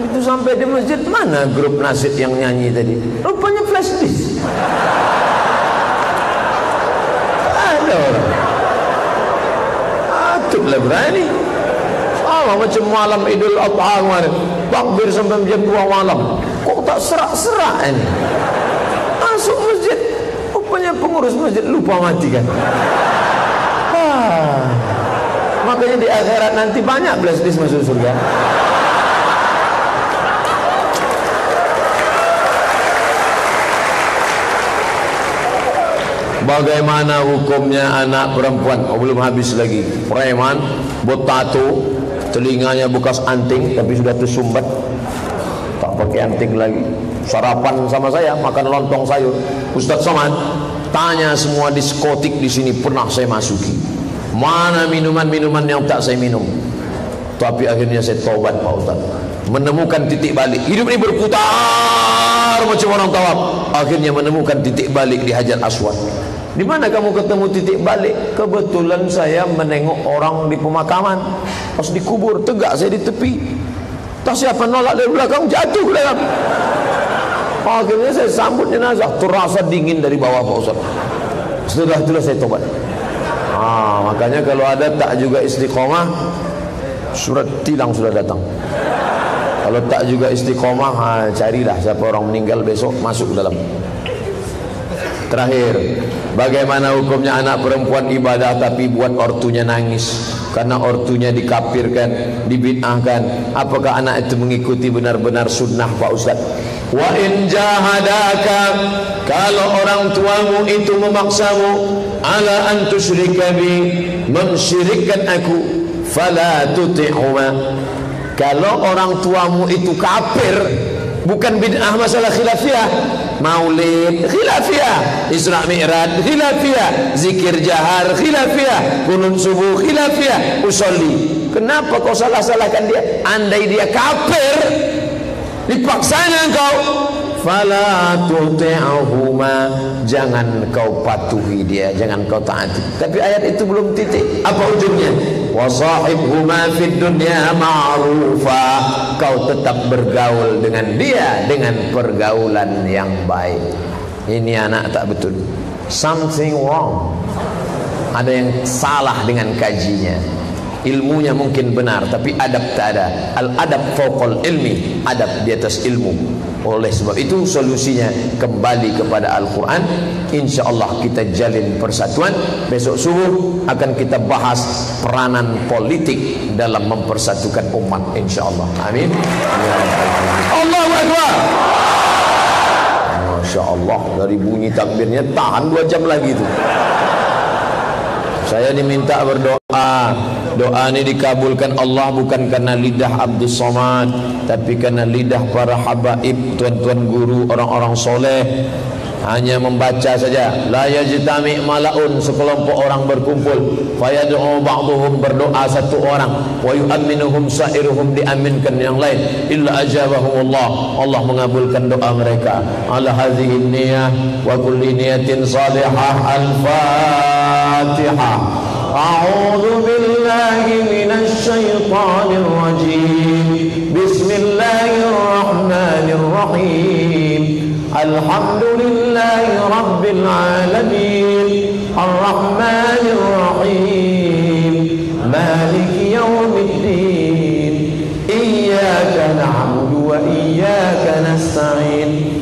Itu sampai di masjid, mana grup nasid yang nyanyi tadi? Rupanya flash disk. Ada orang. Atuplah berani. Allah macam malam Idul Adha kemarin, takbir sampai jam 2 malam. Kok tak serak-serak ini? Masuk masjid, rupanya pengurus masjid lupa mati kan? Makanya di akhirat nanti banyak flash disk masuk surga. Bagaimana hukumnya anak perempuan? Oh, belum habis lagi. Preman, botato, telinganya bekas anting tapi sudah tersumbat, tak pakai anting lagi. Sarapan sama saya, makan lontong sayur. Ustaz Somad, tanya semua diskotik di sini pernah saya masuki. Mana minuman-minuman yang tak saya minum? Tapi akhirnya saya taubat Pak Ustaz, menemukan titik balik. Hidup ini berputar macam orang tawaf. Akhirnya menemukan titik balik di Hajar Aswad. Di mana kamu ketemu titik balik? Kebetulan saya menengok orang di pemakaman. Pas dikubur, tegak saya di tepi. Tak siapa nolak dari belakang, jatuh ke dalam. Akhirnya saya sambut jenazah, terasa dingin dari bawah Pak Ustaz. Setelah itulah saya tobat. Makanya kalau ada tak juga istiqomah, surat tilang sudah datang. Kalau tak juga istiqomah, carilah siapa orang meninggal besok, masuk dalam. Terakhir, bagaimana hukumnya anak perempuan ibadah tapi buat ortunya nangis karena ortunya dikafirkan, dibid'ahkan? Apakah anak itu mengikuti benar-benar sunnah Pak Ustaz? Wa in jahadaka, kalau orang tuamu itu memaksamu, ala an tusyrika bi, mensyirikkan aku, fala tuti'huma. Kalau orang tuamu itu kafir, bukan bid'ah masalah khilafiyah, maulid khilafiyah, Isra Mi'raj khilafiyah, zikir jahar khilafiyah, kunut subuh khilafiyah, usolli. Kenapa kau salah-salahkan dia? Andai dia kafir, dipaksana engkau, fala tuti'huma, jangan kau patuhi dia, jangan kau taati. Tapi ayat itu belum titik. Apa ujungnya? Wa sahibhuma fid dunya ma'rufa, kau tetap bergaul dengan dia dengan pergaulan yang baik. Ini anak tak betul, something wrong, ada yang salah dengan kajinya. Ilmunya mungkin benar, tapi adab tak ada. Al-adab fawqal ilmi, adab di atas ilmu. Oleh sebab itu solusinya kembali kepada Al-Quran. InsyaAllah kita jalin persatuan. Besok subuh akan kita bahas peranan politik dalam mempersatukan umat, InsyaAllah. Amin. Allahu Akbar. Masya Allah, dari bunyi takbirnya tahan 2 jam lagi itu. Saya diminta berdoa. Doa ini dikabulkan Allah bukan karena lidah Abdus Somad, tapi karena lidah para habaib, tuan-tuan guru, orang-orang soleh. Hanya membaca saja. La yajtami malaun, sekelompok orang berkumpul, fayad'u ba'duhum, berdoa satu orang, wa yu'minuhum sa'iruhum, diaminkan yang lain, illa ajabahumullah, Allah mengabulkan doa mereka. Ala hadhihi niyah wa kulli niyatin salihah. Al-Fatihah. A'udzu billahi minasy syaithanir rajim. Bismillahirrahmanirrahim. Alhamdulillahi rabbil alamin. Ar-Rahmanir Rahim. Maliki yaumiddin. Iyyaka na'budu wa iyyaka nasta'in.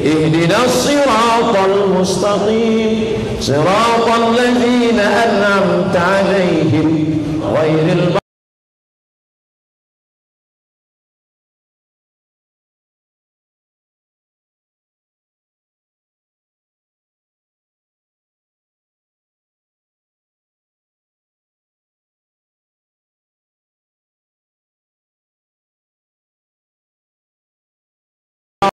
Ihdinas siratal mustaqim. Siratal ladzina an'amta 'alaihim ghairil